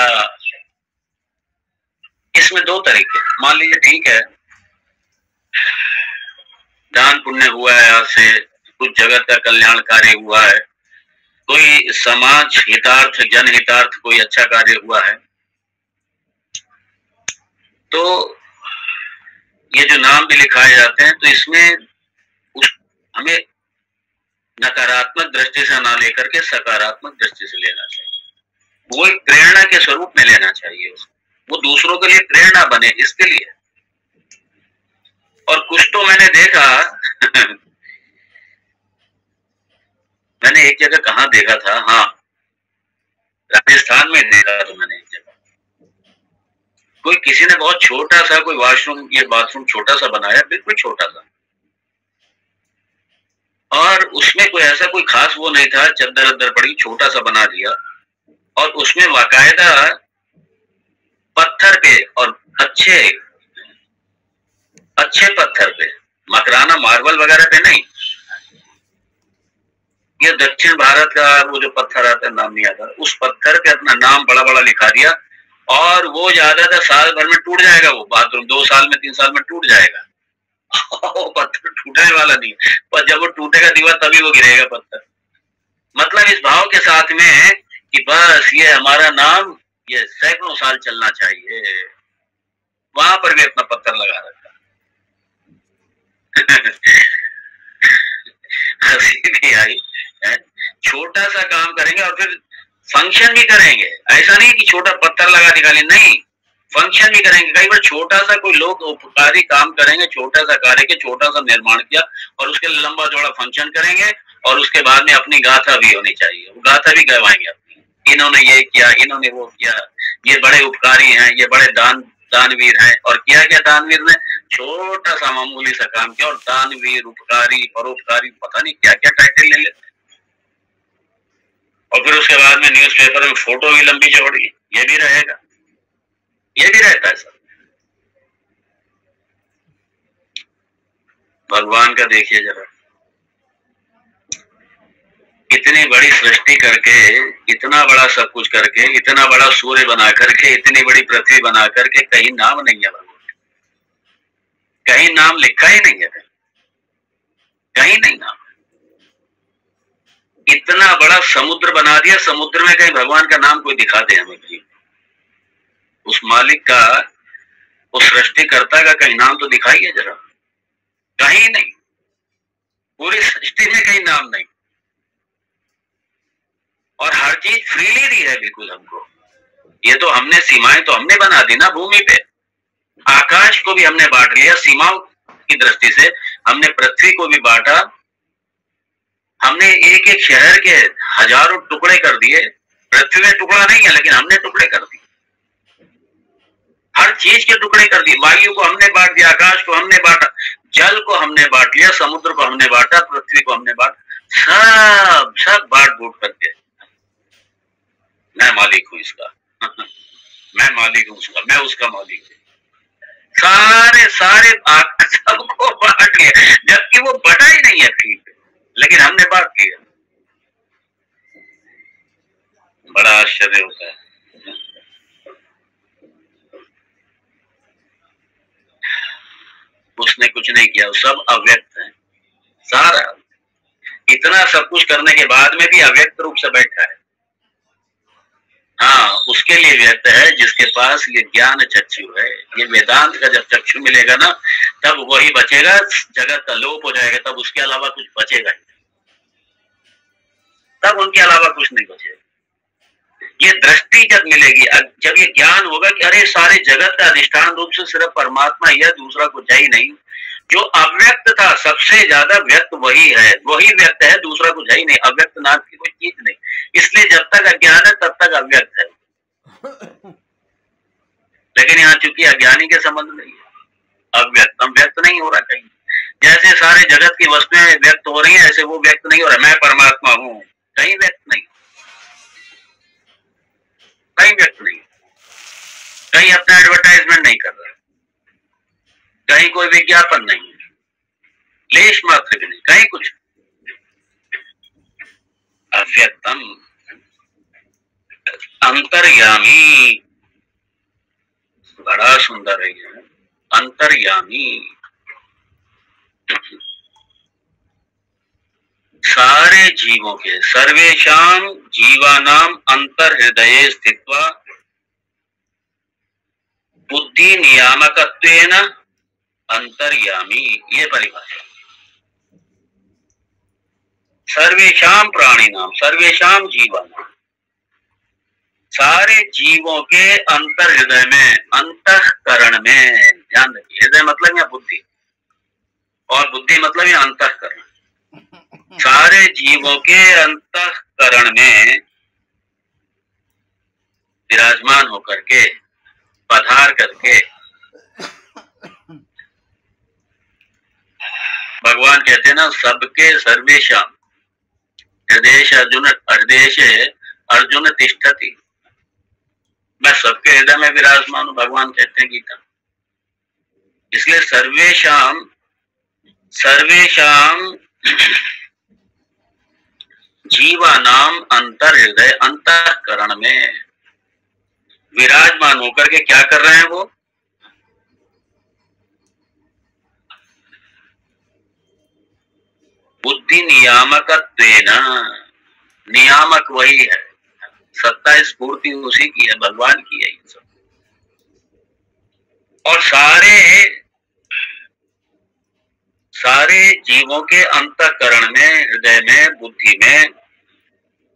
इसमें दो तरीके, मान लीजिए ठीक है दान पुण्य हुआ है, आज से कुछ जगत का कल्याण कार्य हुआ है, कोई समाज हितार्थ जनहितार्थ कोई अच्छा कार्य हुआ है, तो ये जो नाम भी लिखाए जाते हैं तो इसमें हमें नकारात्मक दृष्टि से ना लेकर के सकारात्मक दृष्टि से लेना चाहिए। वो एक प्रेरणा के स्वरूप में लेना चाहिए उसको, वो दूसरों के लिए प्रेरणा बने इसके लिए। और कुछ तो मैंने देखा मैंने एक जगह कहाँ देखा था, हाँ राजस्थान में देखा था मैंने एक जगह, कोई किसी ने बहुत छोटा सा कोई वॉशरूम, ये बाथरूम छोटा सा बनाया, बिल्कुल छोटा सा, और उसमें कोई ऐसा कोई खास वो नहीं था, चद्दर अद्दर पड़ी, छोटा सा बना दिया, और उसमें बाकायदा पत्थर पे और अच्छे पत्थर पे, मकराना मार्बल वगैरह पे नहीं, ये दक्षिण भारत का वो जो पत्थर आता है, नाम नहीं आता, उस पत्थर पे अपना नाम बड़ा बड़ा लिखा दिया, और वो ज्यादातर साल भर में टूट जाएगा, वो बाथरूम 2 साल में 3 साल में टूट जाएगा। पत्थर टूटने वाला नहीं, पर जब वो टूटेगा दीवार तभी वो गिरेगा पत्थर। मतलब इस भाव के साथ में कि बस ये हमारा नाम ये सैकड़ों साल चलना चाहिए, वहां पर भी अपना पत्थर लगा रखा। हंसी भी आई, छोटा सा काम करेंगे और फिर फंक्शन भी करेंगे, ऐसा नहीं कि छोटा पत्थर लगा निकाले, नहीं, फंक्शन भी करेंगे। कई बार छोटा सा कोई लोग उपकारी काम करेंगे, छोटा सा कार्य के छोटा सा निर्माण किया और उसके लंबा चौड़ा फंक्शन करेंगे, और उसके बाद में अपनी गाथा भी होनी चाहिए, वो गाथा भी गवाएंगे अपनी, इन्होंने ये किया, इन्होंने वो किया, ये बड़े उपकारी हैं, ये बड़े दानवीर हैं। और किया क्या दानवीर ने, छोटा सा मामूली सा काम किया और दानवीर, उपकारी, परोपकारी, पता नहीं क्या क्या टाइटल ले लेते। और फिर उसके बाद में न्यूज़पेपर में फोटो भी लंबी चौड़ी, ये भी रहेगा, ये भी रहता है सब। भगवान का देखिए जरा, इतनी बड़ी सृष्टि करके, इतना बड़ा सब कुछ करके, इतना बड़ा सूर्य बना करके, इतनी बड़ी पृथ्वी बना करके, कहीं नाम नहीं है भगवान, कहीं नाम लिखा ही नहीं है, कहीं नहीं नाम। इतना बड़ा समुद्र बना दिया, समुद्र में कहीं भगवान का नाम कोई दिखा दे हमें, कहीं उस मालिक का, उस सृष्टिकर्ता का कहीं नाम तो दिखाइए जरा, कहीं नहीं, पूरी सृष्टि में कहीं नाम नहीं। और हर चीज फ्रीली दी है बिल्कुल हमको। ये तो हमने सीमाएं तो हमने बना दी ना भूमि पे, आकाश को भी हमने बांट लिया सीमाओं की दृष्टि से, हमने पृथ्वी को भी बांटा, हमने एक एक शहर के हजारों टुकड़े कर दिए। पृथ्वी में टुकड़ा नहीं है लेकिन हमने टुकड़े कर दिए, हर चीज के टुकड़े कर दिए। वायु को हमने बांट दिया, आकाश को हमने बांटा, जल को हमने बांट लिया, समुद्र को हमने बांटा, पृथ्वी को हमने बांटा, सब बांट बूट करके मैं मालिक हूं इसका मैं मालिक हूं उसका, मैं उसका मालिक हूं, सारे सबको बांट लिया, जबकि वो बटा ही नहीं है ठीक, लेकिन हमने बांट लिया। बड़ा आश्चर्य होता है। उसने कुछ नहीं किया, सब अव्यक्त है सारा, इतना सब कुछ करने के बाद में भी अव्यक्त रूप से बैठा है। हाँ, उसके लिए व्यक्त है जिसके पास ये ज्ञान चक्षु है, ये वेदांत का जब चक्षु मिलेगा ना, तब वही बचेगा, जगत का लोप हो जाएगा, तब उसके अलावा कुछ बचेगा ही, तब उनके अलावा कुछ नहीं बचेगा। ये दृष्टि जब मिलेगी, जब ये ज्ञान होगा कि अरे सारे जगत का अधिष्ठान रूप से सिर्फ परमात्मा ही है, दूसरा कुछ है ही नहीं, जो अव्यक्त था सबसे ज्यादा व्यक्त वही है, वही व्यक्त है, दूसरा कुछ है ही नहीं, अव्यक्त नाम की कोई चीज नहीं। इसलिए जब तक अज्ञान है तब तक अव्यक्त है, लेकिन यहाँ चूंकि अज्ञानी के संबंध नहीं है, अव्यक्तम व्यक्त नहीं हो रहा कहीं। जैसे सारे जगत की वस्तुएं व्यक्त हो रही है, ऐसे वो व्यक्त नहीं हो रहा, मैं परमात्मा हूं, कहीं व्यक्त नहीं, कहीं व्यक्त नहीं। कहीं अपना एडवर्टाइजमेंट नहीं कर रहा, कहीं कोई विज्ञापन नहीं है, लेश मात्र भी नहीं, कहीं कुछ। अव्यक्तम, अंतर्यामी, बड़ा सुंदर है ये, अंतर्यामी। सारे जीवों के, सर्वेशाम जीवानाम अंतर्हृदये स्थित्वा बुद्धि नियामकत्वेन अंतर्यामी, ये परिभाषा। सर्वेशाम प्राणिनाम, सर्वेशाम जीवानाम, सारे जीवों के अंतर हृदय में, अंतःकरण में, ध्यान रखिए, हृदय मतलब या बुद्धि, और बुद्धि मतलब या अंतःकरण, सारे जीवों के अंतःकरण में विराजमान होकर के, पधार करके भगवान कहते हैं ना, सबके सर्वेशाम हृदय अर्जुन तिष्ठति, मैं सबके हृदय में विराजमान हूं, भगवान कहते हैं गीता। इसलिए सर्वेशाम, सर्वेशाम जीवानाम अंतर हृदय, अंतःकरण में विराजमान होकर के क्या कर रहे हैं वो? बुद्धि नियामकत्वेन, नियामक वही है, सत्ता स्फूर्ति उसी की है, भगवान की है ये सब। और सारे जीवों के अंतःकरण में, हृदय में, बुद्धि में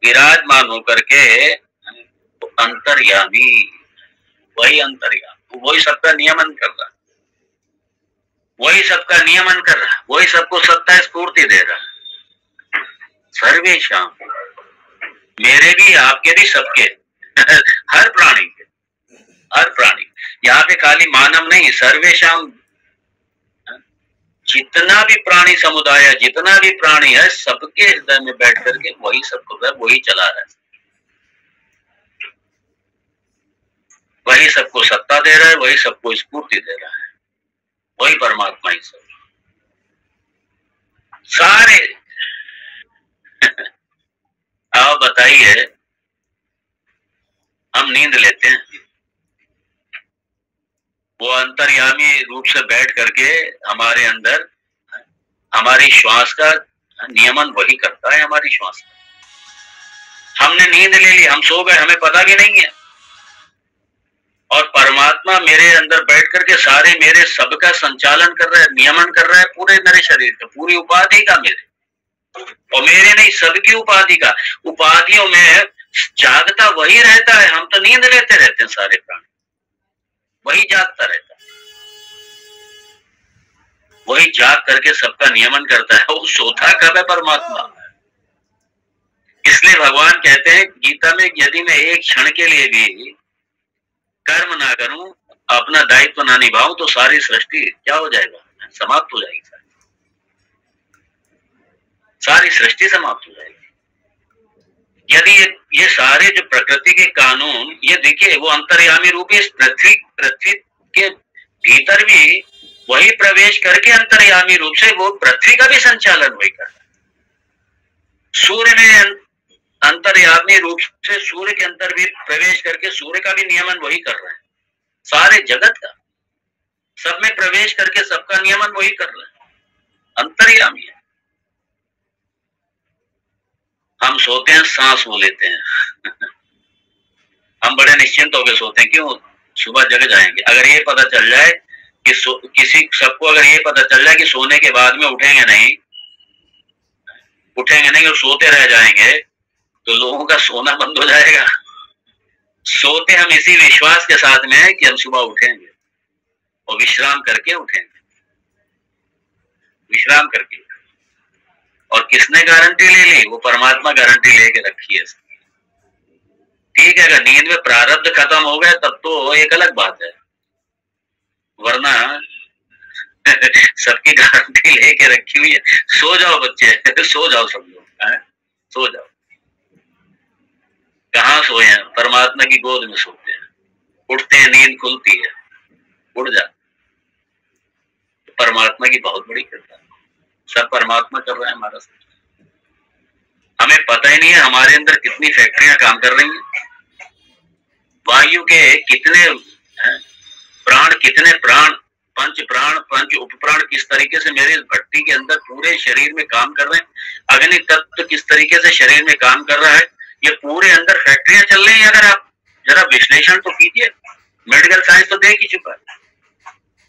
विराजमान होकर के अंतर्यामी, वही अंतर्यामी, वही सबका नियमन कर रहा, वही सबका नियमन कर रहा, वही सबको सत्ता स्फूर्ति दे रहा। सर्वेशाम, मेरे भी, आपके भी, सबके, हर प्राणी के, हर प्राणी, यहाँ पे खाली मानव नहीं, सर्वेशाम, जितना भी प्राणी समुदाय है, जितना भी प्राणी है, सबके हृदय में बैठ करके वही सबको, वही चला रहा है, वही सबको सत्ता दे रहा है, वही सबको स्फूर्ति दे रहा है, वही परमात्मा ही सब। सारे आओ बताइए, हम नींद लेते हैं, वो अंतर्यामी रूप से बैठ करके हमारे अंदर, हमारी श्वास का नियमन वही करता है, हमारी श्वास का। हमने नींद ले ली, हम सो गए, हमें पता भी नहीं है, और परमात्मा मेरे अंदर बैठ करके सारे मेरे सबका संचालन कर रहा है, नियमन कर रहा है, पूरे मेरे शरीर का, पूरी उपाधि का, मेरे और मेरे नहीं, सबकी उपाधि का। उपाधियों में जागता वही रहता है, हम तो नींद लेते रहते हैं, सारे प्राणी, वही जागता रहता है, वही जाग करके सबका नियमन करता है। वो सोता कब है? परमात्मा। इसलिए भगवान कहते हैं गीता में, यदि मैं एक क्षण के लिए भी कर्म ना करूं, अपना दायित्व ना निभाऊं, तो सारी सृष्टि क्या हो जाएगा? समाप्त हो जाएगी, सारी सृष्टि समाप्त हो जाएगी। यदि ये सारे जो प्रकृति के कानून, ये देखिए, वो अंतर्यामी रूपी इस पृथ्वी के भीतर भी वही प्रवेश करके अंतर्यामी रूप से वो पृथ्वी का भी संचालन वही कर रहा है। सूर्य में अंतर्यामी रूप से सूर्य के अंदर भी प्रवेश करके सूर्य का भी नियमन वही कर रहे हैं। सारे जगत का, सब में प्रवेश करके सबका नियमन वही कर रहे हैं, अंतर्यामी है। हम सोते हैं, सांस वो लेते हैं हम बड़े निश्चिंत होकर सोते हैं, क्यों? सुबह जग जाएंगे। अगर ये पता चल जाए कि किसी सबको अगर ये पता चल जाए कि सोने के बाद में उठेंगे नहीं और सोते रह जाएंगे, तो लोगों का सोना बंद हो जाएगा। सोते हम इसी विश्वास के साथ में है कि हम सुबह उठेंगे और विश्राम करके उठेंगे, विश्राम करके। और किसने गारंटी ले ली? वो परमात्मा गारंटी लेके रखी है। ठीक है, अगर नींद में प्रारब्ध खत्म हो गया तब तो एक अलग बात है, वरना सबकी गारंटी लेके रखी हुई है। सो जाओ बच्चे, सो जाओ सब लोग, सो जाओ। कहाँ सोए हैं? परमात्मा की गोद में सोते हैं। उठते हैं, नींद खुलती है, उड़ जा। परमात्मा की बहुत बड़ी कृपा, सब परमात्मा कर रहा है हमारा। हमें पता ही नहीं है हमारे अंदर कितनी फैक्ट्रियां काम कर रही हैं, वायु के कितने प्राण, कितने प्राण, पंच प्राण, पंच उपप्राण किस तरीके से मेरे भट्टी के अंदर पूरे शरीर में काम कर रहे हैं, अग्नि तत्व किस तरीके से शरीर में काम कर रहा है, ये पूरे अंदर फैक्ट्रियां चल रही हैं। अगर आप जरा विश्लेषण तो कीजिए, मेडिकल साइंस तो देख ही चुका है।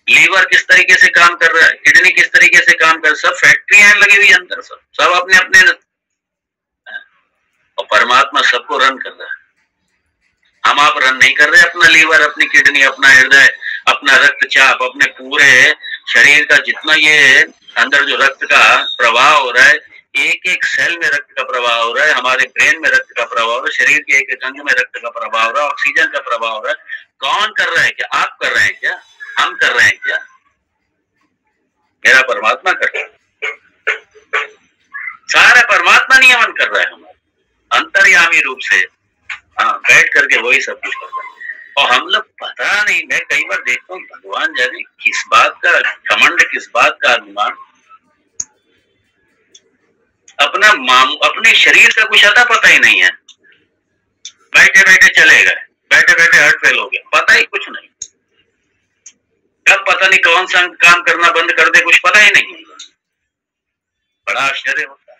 लीवर किस तरीके से काम कर रहा है, किडनी किस तरीके से काम कर, सब फैक्ट्रियां लगी हुई अंदर, सब अपने अपने, और परमात्मा सबको रन कर रहा है। हम आप रन नहीं कर रहे अपना लीवर, अपनी किडनी, अपना हृदय, अपना रक्तचाप, अपने पूरे शरीर का जितना ये अंदर जो रक्त का प्रवाह हो रहा है, एक एक सेल में रक्त का प्रवाह हो रहा है, हमारे ब्रेन में रक्त का प्रवाह हो रहा है, शरीर के एक एक अंग में रक्त का प्रवाह हो रहा है, ऑक्सीजन का प्रवाह हो रहा है। कौन कर रहा है? क्या आप कर रहे हैं? क्या हम कर रहे हैं? क्या मेरा परमात्मा कर रहा है? सारा परमात्मा नियमन कर रहा है हमारा अंतर्यामी रूप से, हाँ, बैठ करके वही सब कुछ कर रहा है। और हम लोग पता नहीं, मैं कई बार देखता हूँ भगवान जाने किस बात का घमंड, किस बात का अभिमान, अपने शरीर का कुछ अता पता ही नहीं है। बैठे बैठे चले गए, बैठे बैठे हार्ट फेल हो गया, पता ही कुछ नहीं, कब पता नहीं कौन सा काम करना बंद कर दे, कुछ पता ही नहीं। बड़ा आश्चर्य होता है।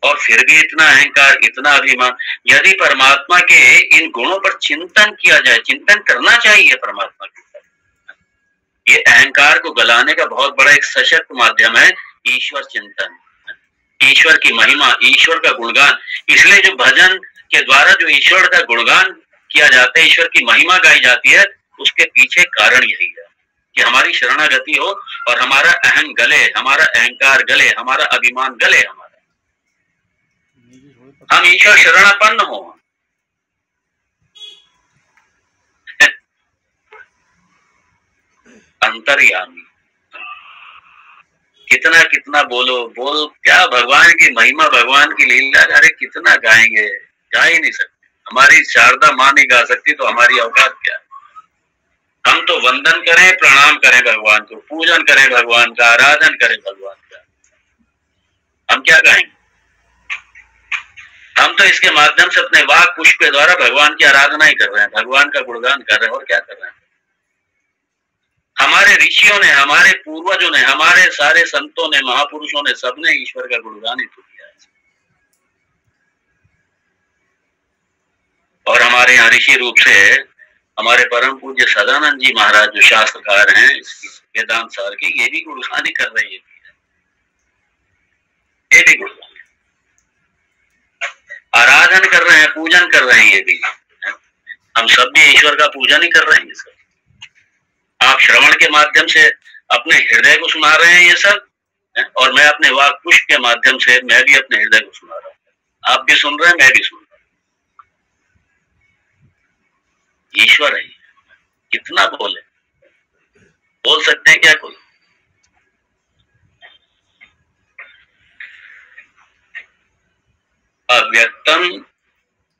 और फिर भी इतना अहंकार, इतना अभिमान। यदि परमात्मा के इन गुणों पर चिंतन किया जाए, चिंतन करना चाहिए परमात्मा के ऊपर, ये अहंकार को गलाने का बहुत बड़ा एक सशक्त माध्यम है ईश्वर चिंतन, ईश्वर की महिमा, ईश्वर का गुणगान। इसलिए जो भजन के द्वारा जो ईश्वर का गुणगान किया जाता है, ईश्वर की महिमा गाई जाती है, उसके पीछे कारण यही है कि हमारी शरणागति हो और हमारा अहं गले, हमारा अहंकार गले, हमारा अभिमान गले, हम ईश्वर शरणापन्न हो। अंतर्यामी, कितना कितना बोल क्या भगवान की महिमा, भगवान की लीला, अरे कितना गाएंगे, गा ही नहीं सकते। हमारी शारदा मां नहीं गा सकती तो हमारी औकात क्या है? हम तो वंदन करें, प्रणाम करें भगवान को, पूजन करें भगवान का, आराधन करें भगवान का, हम क्या गाएंगे? हम तो इसके माध्यम से अपने वाक पुष्प के द्वारा भगवान की आराधना ही कर रहे हैं, भगवान का गुणगान कर रहे हैं, और क्या कर रहे हैं? हमारे ऋषियों ने, हमारे पूर्वजों ने, हमारे सारे संतों ने, महापुरुषों ने, सबने ईश्वर का गुणगान ही तो किया है। और हमारे यहाँ ऋषि रूप से हमारे परम पूज्य सदानंद जी महाराज जो शास्त्रकार हैं वेदांत सार के, ये भी गुणगान ही कर रहे हैं, ये भी गुणगान, आराधन कर रहे हैं, पूजन कर रहे हैं। ये भी हम सब भी ईश्वर का पूजन ही कर रहे हैं। सब आप श्रवण के माध्यम से अपने हृदय को सुना रहे हैं ये सब, और मैं अपने वाक पुष्प के माध्यम से मैं भी अपने हृदय को सुना रहा हूं। आप भी सुन रहे हैं, मैं भी सुन रहा हूं। ईश्वर है, कितना बोल सकते हैं क्या कोई? अव्यक्तम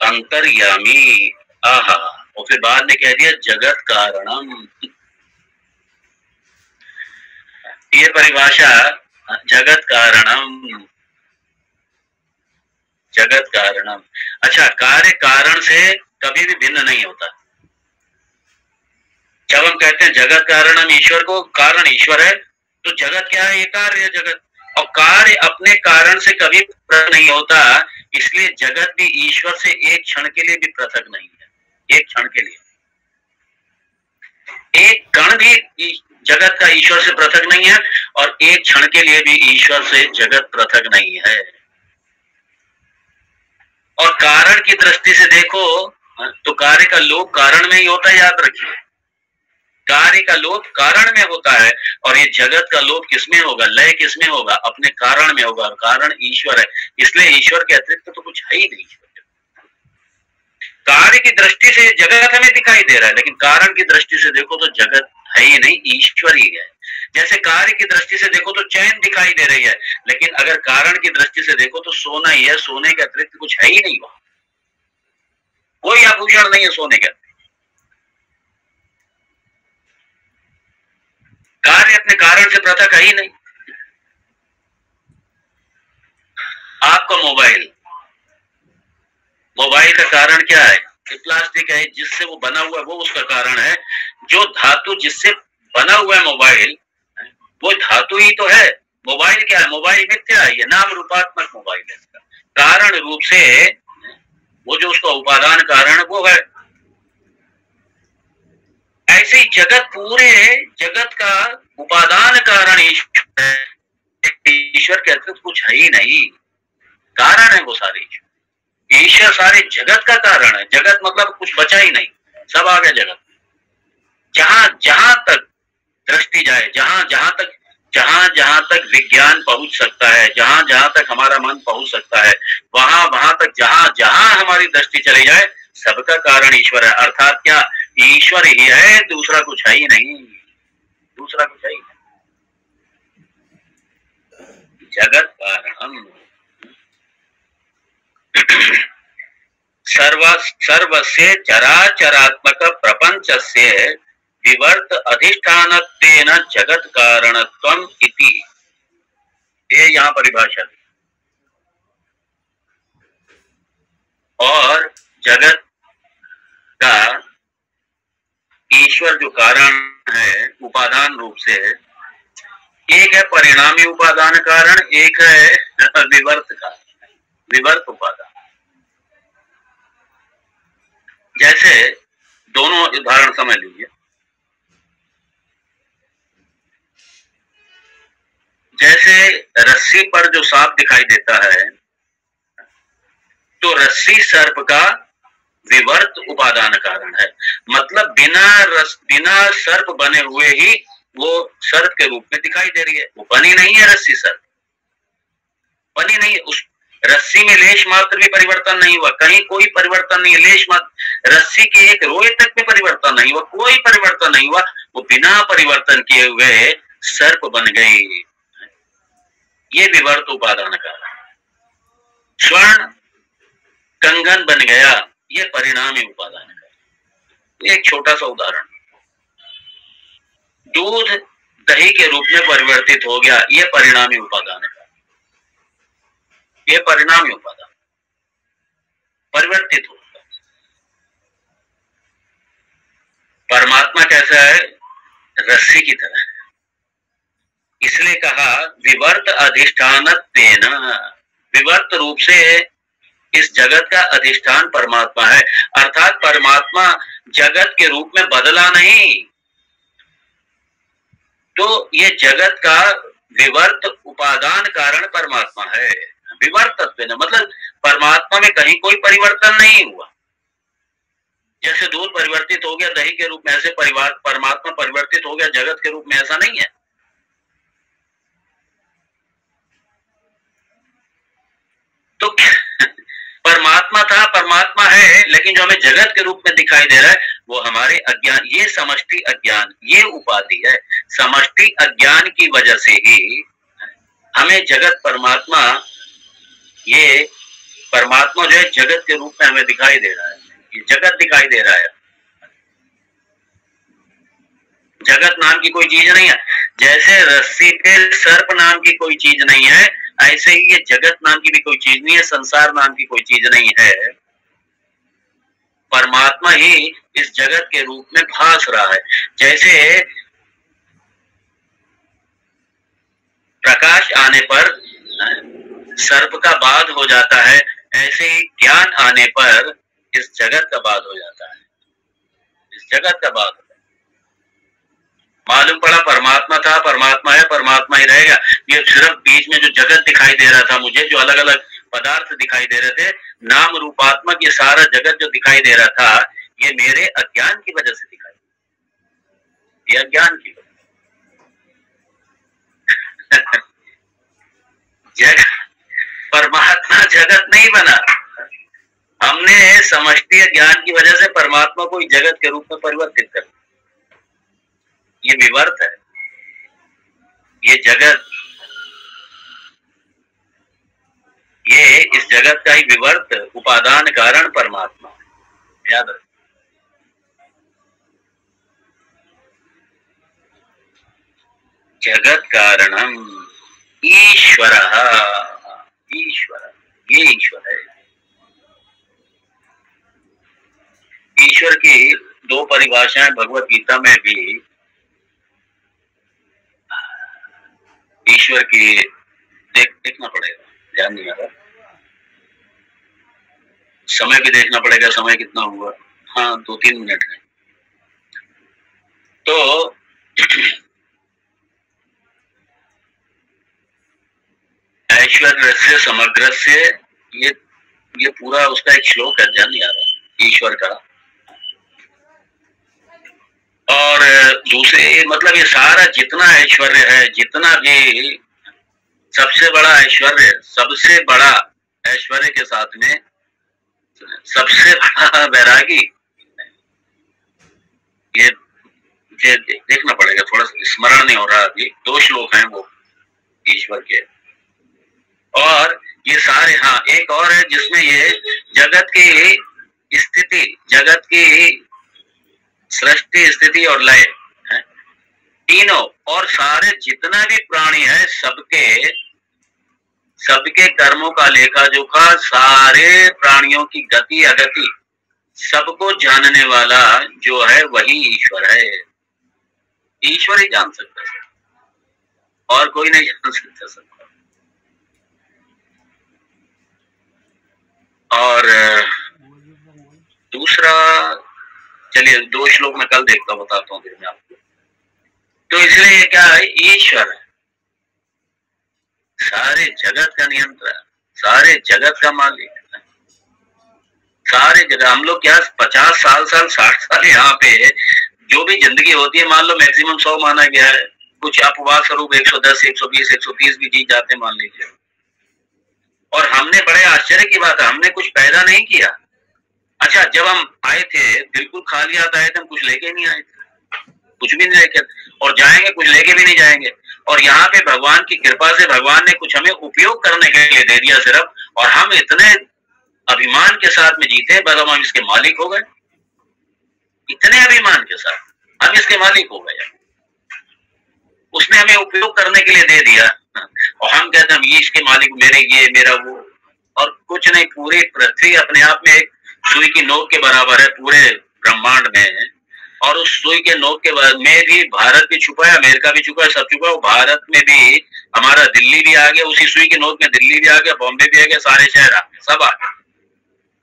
अंतर्यामी, आहा, और फिर बाद में कह दिया जगत कारणम। ये परिभाषा, जगत कारणम, जगत कारणम। अच्छा, कार्य कारण से कभी भी भिन्न नहीं होता। जब हम कहते हैं जगत कारणम, ईश्वर को कारण ईश्वर है, तो जगत क्या है? ये कार्य है जगत, और कार्य अपने कारण से कभी पृथक नहीं होता। इसलिए जगत भी ईश्वर से एक क्षण के लिए भी पृथक नहीं है, एक क्षण के लिए, एक कण भी जगत का ईश्वर से पृथक नहीं है, और एक क्षण के लिए भी ईश्वर से जगत पृथक नहीं है। और कारण की दृष्टि से देखो तो कार्य का लोप कारण में ही होता है, याद रखिए, कार्य का लोप कारण में होता है। और ये जगत का लोप किसमें होगा, लय किसमें होगा? अपने कारण में होगा, और कारण ईश्वर है। इसलिए ईश्वर के अतिरिक्त तो कुछ है ही नहीं। कार्य की दृष्टि से जगत हमें दिखाई दे रहा है, लेकिन कारण की दृष्टि से देखो तो जगत है ही नहीं, ईश्वर ही है। जैसे कार्य की दृष्टि से देखो तो चैन दिखाई दे रही है, लेकिन अगर कारण की दृष्टि से देखो तो सोना ही है, सोने के अतिरिक्त कुछ है ही नहीं, वहां कोई आभूषण नहीं है सोने के अतिरिक्त। कार्य अपने कारण से पृथक है ही नहीं। आपका मोबाइल, मोबाइल का कारण क्या है? कि प्लास्टिक है जिससे वो बना हुआ है, वो उसका कारण है। जो धातु जिससे बना हुआ है मोबाइल, वो धातु ही तो है। मोबाइल क्या है? मोबाइल मिथ्या है, ये नाम रूपात्मक मोबाइल है। इसका कारण रूप से वो जो उसका उपादान कारण वो है। ऐसे ही जगत, पूरे जगत का उपादान कारण ईश्वर है। ईश्वर के अतिरिक्त कुछ है ही नहीं, कारण है वो सारे। ईश्वर सारे जगत का कारण है। जगत मतलब कुछ बचा ही नहीं, सब आ गया जगत। जहां जहां तक दृष्टि जाए, जहां जहां तक विज्ञान पहुंच सकता है, जहां जहां तक हमारा मन पहुंच सकता है, वहां वहां तक जहां जहां हमारी दृष्टि चली जाए, सबका कारण ईश्वर है। अर्थात क्या? ईश्वर ही है, दूसरा कुछ है ही नहीं, दूसरा कुछ है ही नहीं। जगत कारण सर्वस्य चराचरात्मक प्रपंचस्य विवर्त अधिष्ठानत्वेन जगत कारणत्वम् इति। ये यहाँ परिभाषा। और जगत का ईश्वर जो कारण है उपादान रूप से, एक है परिणामी उपादान कारण, एक है विवर्त का, विवर्त उपादान। जैसे दोनों उदाहरण समझ लीजिए। जैसे रस्सी पर जो सांप दिखाई देता है, तो रस्सी सर्प का विवर्त उपादान कारण है। मतलब बिना सर्प बने हुए ही वो सर्प के रूप में दिखाई दे रही है। वो बनी नहीं है रस्सी, सर्प बनी नहीं है। उस रस्सी में लेश मात्र भी परिवर्तन नहीं हुआ, कहीं कोई परिवर्तन नहीं है। लेश मात्र, रस्सी के एक रोए तक में परिवर्तन नहीं हुआ, कोई परिवर्तन नहीं हुआ। वो बिना परिवर्तन किए हुए सर्प बन गई। ये विवर्त उपादान कारण। स्वर्ण कंगन बन गया, ये परिणामी उपादान कारण। एक छोटा सा उदाहरण। दूध दही के रूप में परिवर्तित हो गया, ये परिणामी उपादान कारण। ये परिणामी उपादान परिवर्तित हो गया। परमात्मा कैसा है? रस्सी की तरह। इसलिए कहा विवर्त अधिष्ठानत्वेन, विवर्त रूप से इस जगत का अधिष्ठान परमात्मा है। अर्थात परमात्मा जगत के रूप में बदला नहीं। तो ये जगत का विवर्त उपादान कारण परमात्मा है। विवर्तत्वेन मतलब परमात्मा में कहीं कोई परिवर्तन नहीं हुआ। जैसे दूध परिवर्तित हो गया दही के रूप में, ऐसे परमात्मा परिवर्तित हो गया जगत के रूप में, ऐसा नहीं है। तो परमात्मा था, परमात्मा है, लेकिन जो हमें जगत के रूप में दिखाई दे रहा है वो हमारे अज्ञान, ये समष्टि अज्ञान, ये उपाधि है। समष्टि अज्ञान की वजह से ही हमें जगत परमात्मा, ये परमात्मा जो है जगत के रूप में हमें दिखाई दे रहा है। ये जगत दिखाई दे रहा है। जगत नाम की कोई चीज नहीं है। जैसे रस्सी पे सर्प नाम की कोई चीज नहीं है, ऐसे ही ये जगत नाम की भी कोई चीज नहीं है, संसार नाम की कोई चीज नहीं है। परमात्मा ही इस जगत के रूप में भास रहा है। जैसे प्रकाश आने पर सर्प का बाध हो जाता है, ऐसे ही ज्ञान आने पर इस जगत का बाध हो जाता है। इस जगत का बाध मालूम पड़ा परमात्मा था, परमात्मा है, परमात्मा ही रहेगा। ये सिर्फ बीच में जो जगत दिखाई दे रहा था मुझे, जो अलग अलग पदार्थ दिखाई दे रहे थे, नाम रूपात्मक, ये सारा जगत जो दिखाई दे रहा था, ये मेरे अज्ञान की वजह से दिखाई, ये अज्ञान की वजह। परमात्मा जगत नहीं बना, हमने समष्टि ज्ञान की वजह से परमात्मा को जगत के रूप में परिवर्तित कर। ये विवर्त है। ये जगत, ये इस जगत का ही विवर्त उपादान कारण परमात्मा है। याद रखो। जगत कारणम ईश्वर, ईश्वर, ये ईश्वर है। ईश्वर की दो परिभाषाएं भगवत गीता में भी, ईश्वर की देखना पड़ेगा, ध्यान नहीं आ रहा, समय भी देखना पड़ेगा, समय कितना हुआ, हाँ 2-3 मिनट है। तो ऐश्वर्य से समग्र से, ये पूरा उसका एक श्लोक है, ध्यान नहीं आ रहा, ईश्वर का। और दूसरे मतलब ये सारा जितना ऐश्वर्य है, जितना भी सबसे बड़ा ऐश्वर्य, सबसे बड़ा ऐश्वर्य के साथ में सबसे बड़ा वैरागी, ये देखना पड़ेगा, थोड़ा स्मरण नहीं हो रहा अभी। 2 श्लोक हैं वो ईश्वर के। और ये सारे, हाँ एक और है जिसमें ये जगत की स्थिति, जगत की सृष्टि, स्थिति और लय है, तीनों, और सारे जितना भी प्राणी है सबके कर्मों का लेखा जोखा, सारे प्राणियों की गति अगति सबको जानने वाला जो है वही ईश्वर है। ईश्वर ही जान सकता है, और कोई नहीं जान सकता। और दूसरा, चलिए 2 श्लोक में कल देखता हूं, बताता हूँ फिर मैं आपको। तो इसलिए क्या है, ईश्वर सारे जगत का नियंत्रण, सारे जगत का मालिक, सारे जगह। हम लोग क्या 50 साल 60 साल यहाँ पे जो भी जिंदगी होती है, मान लो मैक्सिमम 100 माना गया है, कुछ अपवाद स्वरूप 110, 120, 130 भी जी जाते मान लीजिए। और हमने, बड़े आश्चर्य की बात है, हमने कुछ पैदा नहीं किया। अच्छा, जब हम आए थे बिल्कुल खाली हाथ आए थे, हम कुछ लेके नहीं आए थे, कुछ भी नहीं लेके, और जाएंगे कुछ लेके भी नहीं जाएंगे। और यहाँ पे भगवान की कृपा से भगवान ने कुछ हमें उपयोग करने के लिए दे दिया सिर्फ, और हम इतने अभिमान के साथ में जीते, बस हम इसके मालिक हो गए, इतने अभिमान के साथ हम इसके मालिक हो गए। उसने हमें उपयोग करने के लिए दे दिया, और हम कहते हैं ये इसके मालिक, मेरे ये, मेरा वो, और कुछ नहीं। पूरी पृथ्वी अपने आप में एक सुई की नोक के बराबर है पूरे ब्रह्मांड में, और उस सुई के नोक के में भी भारत भी छुपा है, अमेरिका भी छुपा है, सब छुपा है। भारत में भी हमारा दिल्ली भी आ गया, उसी सुई के नोक में दिल्ली भी आ गया, बॉम्बे भी आ गया, सारे शहर आ गए, सब आ गए,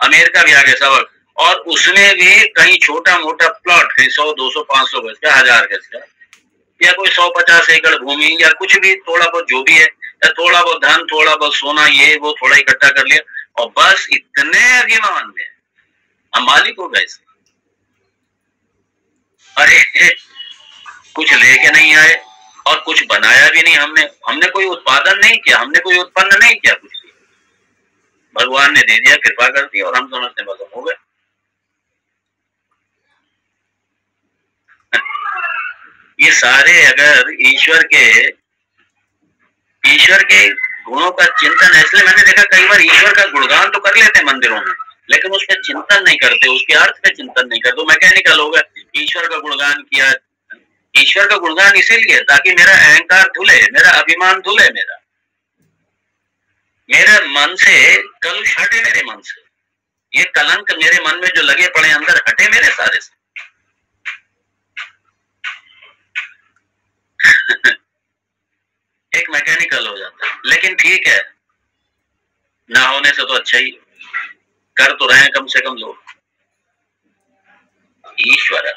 अमेरिका भी आ गया सब। और उसमें भी कहीं छोटा मोटा प्लॉट, कहीं 100, 200, 500 गज का, 1000 गज का, या कोई 150 एकड़ भूमि, या कुछ भी थोड़ा बहुत जो भी है, या थोड़ा बहुत धन, थोड़ा बहुत सोना, ये वो थोड़ा इकट्ठा कर लिया, और बस इतने अभिमान में हम मालिक हो गए। अरे कुछ लेके नहीं आए, और कुछ बनाया भी नहीं हमने कोई उत्पादन नहीं किया, हमने कोई उत्पन्न नहीं किया, कुछ भी भगवान ने दे दिया, कृपा कर दी, और हम समझते बस हो गए। ये सारे अगर ईश्वर के गुणों का चिंतन, इसलिए मैंने देखा कई बार ईश्वर का गुणगान तो कर लेते हैं मंदिरों में, लेकिन उस पर चिंतन नहीं करते, उसके अर्थ पे चिंतन नहीं करते। मैकेनिकल हो गया, ईश्वर का गुणगान किया। ईश्वर का गुणगान इसीलिए ताकि मेरा अहंकार धुले, मेरा अभिमान धुले, मेरे मन से कलुष हटे, मेरे मन से ये कलंक मेरे मन में जो लगे पड़े अंदर हटे मेरे सारे से। एक मैकेनिकल हो जाता है, लेकिन ठीक है, ना होने से तो अच्छा ही, कर तो रहे हैं कम से कम लोग। ईश्वर,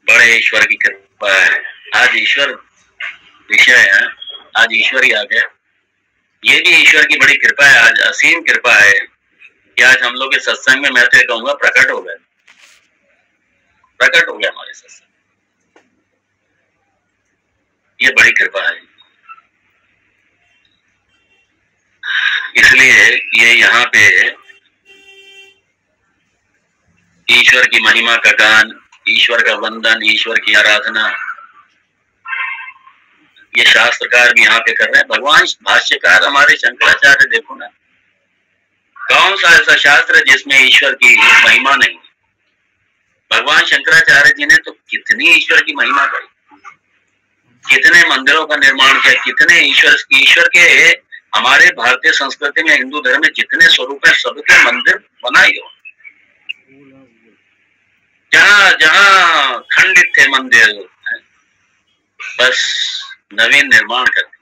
बड़े ईश्वर की कृपा है। आज ईश्वर विषय है, आज ईश्वर ही आ गया। ये भी ईश्वर की बड़ी कृपा है, आज असीम कृपा है कि आज हम लोग के सत्संग में, मैं तो कहूंगा प्रकट हो गए, प्रकट हो गया हमारे सत्संग। ये बड़ी कृपा है, इसलिए ये यहाँ पे ईश्वर की महिमा का गान, ईश्वर का वंदन, ईश्वर की आराधना, ये शास्त्रकार भी यहाँ पे कर रहे हैं। भगवान भाष्यकार हमारे शंकराचार्य, देखो ना, कौन सा ऐसा शास्त्र जिसमें ईश्वर की महिमा नहीं, भगवान शंकराचार्य जी ने तो कितनी ईश्वर की महिमा करी, कितने मंदिरों का निर्माण किया, कितने ईश्वर के हमारे भारतीय संस्कृति में, हिंदू धर्म में जितने स्वरूप है सबके मंदिर बनाए हो। जहाँ जहाँ खंडित थे मंदिर, बस नवीन निर्माण करते,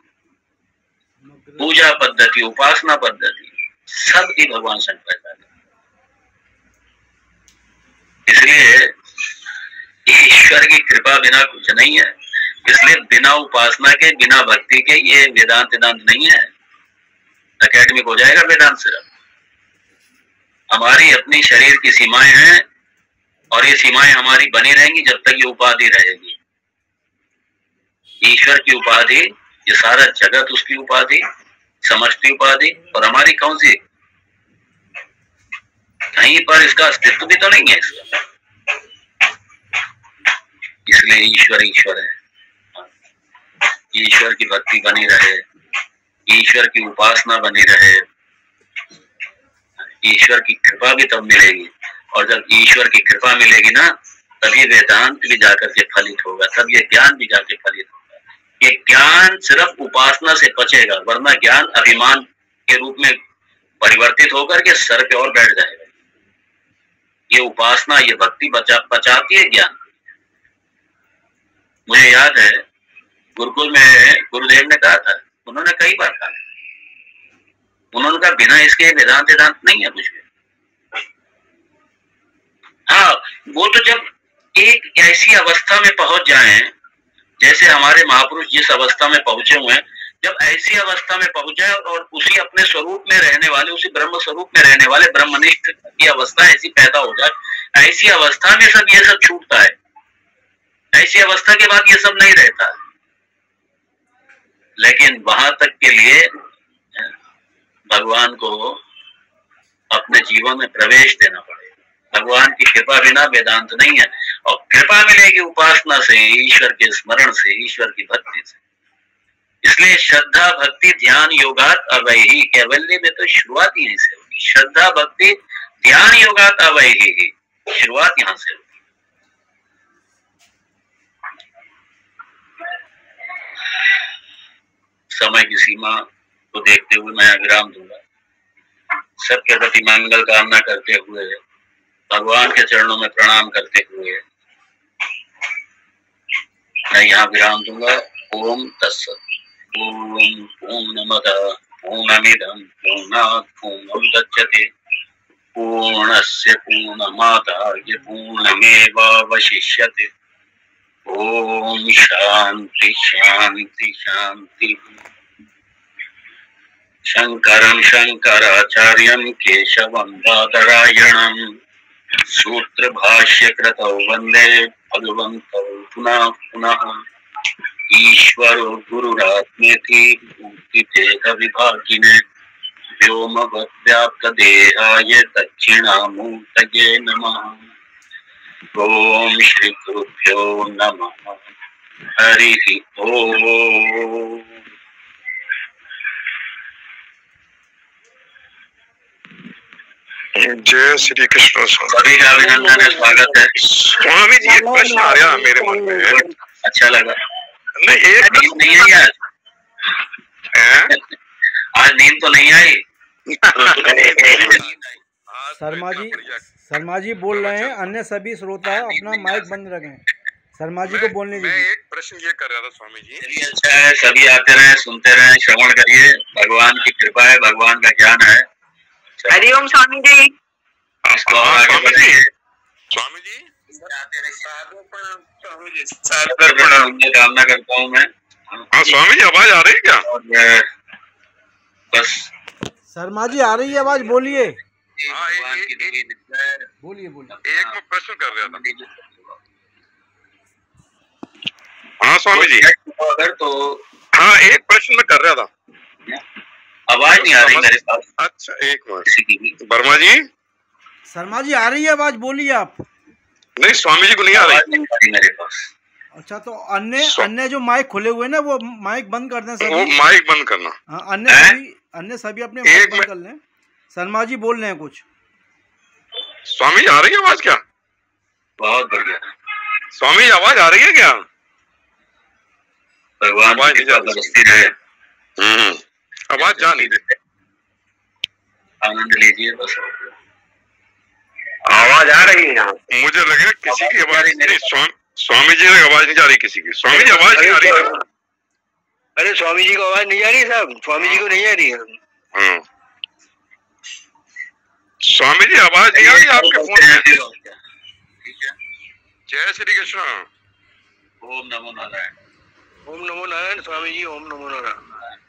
पूजा पद्धति, उपासना पद्धति सब की भगवान शंकराचार्य। इसलिए ईश्वर की कृपा बिना कुछ नहीं है। इसलिए बिना उपासना के, बिना भक्ति के ये वेदांत नहीं है। एकेडमिक हो जाएगा वेदांत सिर्फ। हमारी अपनी शरीर की सीमाएं हैं और ये सीमाएं हमारी बनी रहेंगी जब तक ये उपाधि रहेगी। ईश्वर की उपाधि, ये सारा जगत उसकी उपाधि, समष्टि उपाधि, और हमारी कौन सी? कहीं पर इसका अस्तित्व भी तो नहीं है इसका। इसलिए ईश्वर ईश्वर है। ईश्वर की भक्ति बनी रहे, ईश्वर की उपासना बनी रहे, ईश्वर की कृपा भी तब मिलेगी। और जब ईश्वर की कृपा मिलेगी ना, तभी वेदांत भी जाकर के फलित होगा, तब ये ज्ञान भी जाके फलित होगा। ये ज्ञान सिर्फ उपासना से बचेगा, वरना ज्ञान अभिमान के रूप में परिवर्तित होकर के सर पे और बैठ जाएगा। ये उपासना, ये भक्ति बचाती है ज्ञान। मुझे याद है गुरुकुल में गुरुदेव ने कहा था, उन्होंने कई बार कहा, उन्होंने कहा बिना इसके वेदांत नहीं है कुछ भी। हाँ, वो तो जब एक ऐसी अवस्था में पहुंच जाएं, जैसे हमारे महापुरुष जिस अवस्था में पहुंचे हुए हैं, जब ऐसी अवस्था में पहुंच जाए और उसी अपने स्वरूप में रहने वाले, उसी ब्रह्म स्वरूप में रहने वाले ब्रह्मनिष्ठ की अवस्था ऐसी पैदा हो जाए, ऐसी अवस्था में सब ये सब छूटता है। ऐसी अवस्था के बाद ये सब नहीं रहता। लेकिन वहां तक के लिए भगवान को अपने जीवन में प्रवेश देना पड़ेगा। भगवान की कृपा बिना वेदांत नहीं है। और कृपा मिलेगी उपासना से, ईश्वर के स्मरण से, ईश्वर की भक्ति से। इसलिए श्रद्धा भक्ति ध्यान योगात अवैहि, कैवल्य में तो शुरुआत यहीं से होगी। श्रद्धा भक्ति ध्यान योगात अवैहि, शुरुआत यहां से होगी। समय की सीमा को देखते हुए मैं विराम दूंगा। सबके प्रति मंगल कामना करते हुए, भगवान के चरणों में प्रणाम करते हुए मैं यहाँ विराम दूंगा। ओम तत्सत। ओम पूर्णमदः पूर्णमिदं पूर्णात् पूर्णमुदच्यते पूर्णस्य पूर्णमादाय पूर्णमेवावशिष्यते। ओम शांति शांति शांति। शंकरं शंकराचार्यं केशवं बादरायणं सूत्र भाष्य कृतौ वंदे भगवन्तौ पुनः पुनः। ईश्वरो गुरुरात्मेति मूर्तिभेद विभागिने व्योमवद्व्याप्त देहाय दक्षिणामूर्तये नमः। ओम श्री गुरुभ्यो नमः। हरि ओम। जय श्री कृष्ण। सभी का अभिनंदन है, स्वागत है। स्वामी जी, एक प्रश्न आ रहा मेरे मन में। अच्छा लगा। नहीं, एक नींद नहीं आई आज? आज नींद तो नहीं आई? शर्मा जी बोल रहे हैं, अन्य सभी श्रोता अपना माइक बंद रखें। शर्मा जी को बोलने दीजिए। मैं एक प्रश्न ये कर रहा था स्वामी जी। चलिए, अच्छा है, सभी आते रहे, सुनते रहे, श्रवण करिए। भगवान की कृपा है, भगवान का ज्ञान है। हरिओम स्वामी जी। इसको आगे बढ़ाइए। स्वामी जी कामना करता हूँ मैं। हाँ स्वामी जी, आवाज आ रही है क्या? और बस शर्मा जी आ रही है आवाज, बोलिए। बोलिए। एक मैं प्रश्न कर रहा था। हाँ स्वामी जी, अगर तो हाँ एक प्रश्न मैं कर रहा था। आवाज नहीं आ रही मेरे पास। अच्छा एक मिनट वर्मा जी। शर्मा जी आ रही है आवाज, बोलिए आप। नहीं स्वामी जी को नहीं आ रही मेरे पास। अच्छा, तो अन्य जो माइक खुले हुए ना, वो माइक बंद कर दें सभी। वो माइक बंद करना। हाँ, अन्य सभी अपने माइक बंद कर लें। शर्मा जी बोल रहे हैं कुछ। स्वामी जी आ रही है आवाज क्या? बहुत बढ़िया। स्वामी जी आवाज आ रही है क्या? भगवान आवाज की नहीं जा कृपा रही। बरसती रहे। आवाज जा नहीं रही। आनंद लीजिए बस। आवाज आ रही है यहाँ। मुझे लगे किसी की आवाज नहीं, स्वामी जी की आवाज नहीं जा रही किसी की। स्वामी जी आवाज नहीं आ रही है। अरे स्वामी जी को आवाज नहीं आ रही साहब, स्वामी जी को नहीं आ रही है। हाँ। स्वामी जी आवाज नहीं आ रही आपके फोन में। ठीक है। जय श्री कृष्ण। ओम नमो नारायण। ओम नमो नारायण स्वामी जी, ओम नमो नारायण।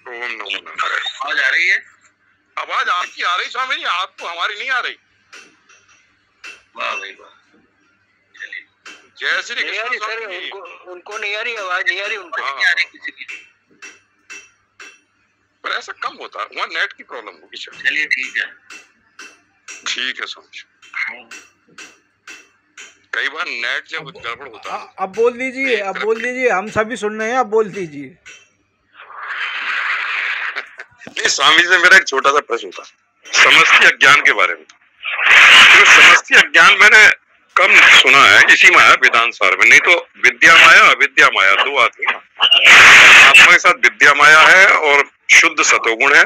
ओम नमो नारायण। आवाज आ रही है? आवाज आपकी आ रही स्वामी जी, आपको हमारी नहीं आ रही। वाह भाई वाह। चलिए। जय श्री नहीं आ कृष्ण रही सर, स्वामी जी। उनको नहीं आ रही आवाज, नहीं आ रही उनको। हाँ। नहीं आ रही किसी की। पर ऐसा कम होता है, वहाँ नेट की प्रॉब्लम होगी शायद। चलिए ठीक है। ठीक है स्वामी जी। कई बार नेट जब गड़बड़ होता है। अब बोल दीजिए, अब बोल दीजिए, हम सभी सुन रहे हैं, अब बोल दीजिए। नहीं, स्वामी जी से मेरा एक छोटा सा प्रश्न था समष्टि अज्ञान के बारे में। तो समष्टि अज्ञान मैंने कम सुना है, इसी में है वेदांत सार में। नहीं तो विद्या माया अविद्या माया दो आती है। परमात्मा के साथ विद्या माया है और शुद्ध सतोगुण है,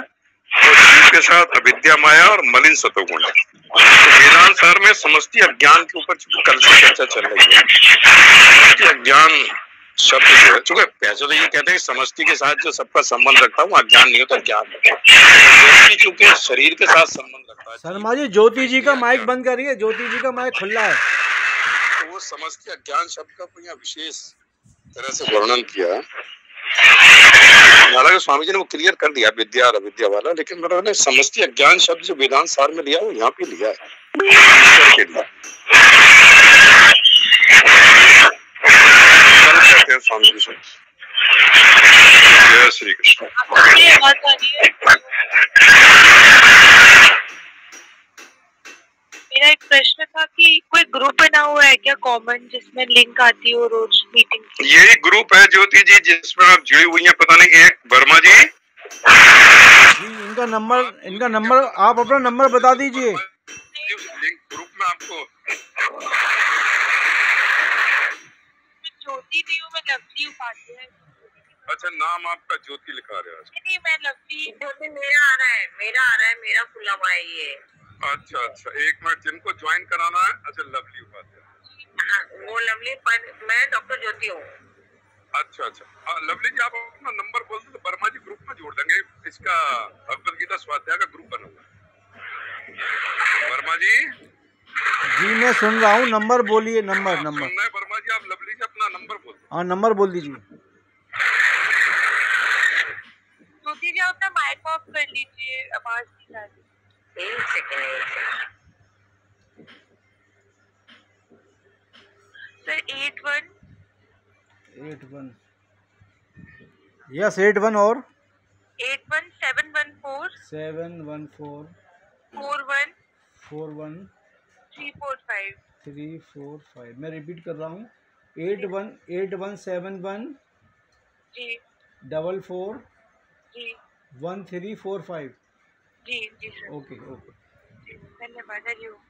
और जीव के साथ अविद्या माया और मलिन सतोगुण है। तो वेदांत सार में समष्टि अज्ञान के ऊपर कल से चर्चा चल रही है। समष्टि अज्ञान शब्द जो है, चूंकि पैसे तो ये कहते हैं समष्टि के साथ जो सबका संबंध रखता है वो अज्ञान नहीं होता, ज्ञान होता है। व्यक्ति चूंकि शरीर के साथ संबंध रखता है। शर्मा जी, ज्योति जी का माइक बंद करिए, ज्योति जी का माइक खुला है। तो वो समष्टि अज्ञान शब्द का यहाँ विशेष तरह से वर्णन किया है। हालांकि स्वामी जी ने वो क्लियर कर दिया विद्या और अविद्या वाला, लेकिन मैंने समष्टि अज्ञान शब्द जो वेदांत सार में लिया वो यहाँ पे लिया है ईश्वर के लिए। कहते हैं स्वामी जी से। जय श्री कृष्ण। मेरा एक प्रश्न था कि कोई ग्रुप बना हुआ है क्या कॉमन, जिसमें लिंक आती हो रोज मीटिंग की? यही ग्रुप है ज्योति जी जिसमें आप जुड़ी हुई हैं। पता नहीं एक वर्मा जी इनका नंबर आप अपना नंबर बता दीजिए। लिंक ग्रुप में आपको ज्योति दी हूँ, मैं लवली उपाध्याय। अच्छा, नाम आपका ज्योति लिखा रहा है। नहीं, मैं लवली। ज्योति मेरा आ रहा है, मेरा खुला हुआ है ये। अच्छा, एक मिनट, जिनको ज्वाइन कराना है। अच्छा, लवली उपाध्याय। हाँ, वो लवली पर मैं डॉक्टर ज्योति हूँ। अच्छा, लवली जी आप अपना नंबर बोल दो तो वर्मा जी ग्रुप में जोड़ देंगे। इसका भगवद गीता स्वाध्याय का ग्रुप बना हुआ है। वर्मा जी मैं सुन रहा हूँ, नंबर बोलिए। नंबर सुनना है वर्मा जी, आप लवली जी अपना नंबर बोल दो। हाँ, नंबर बोल दीजिए। ज्योति जी आप अपना माइक ऑफ कर लीजिए, आवाज नहीं आ रही। एक सेकंड। सर 81 यस 81 और 81714 714 41 41 345। 345। मैं रिपीट कर रहा हूँ, 8171 जी 44 जी 1345। जी जी सर। ओके। धन्यवाद। हरिओम।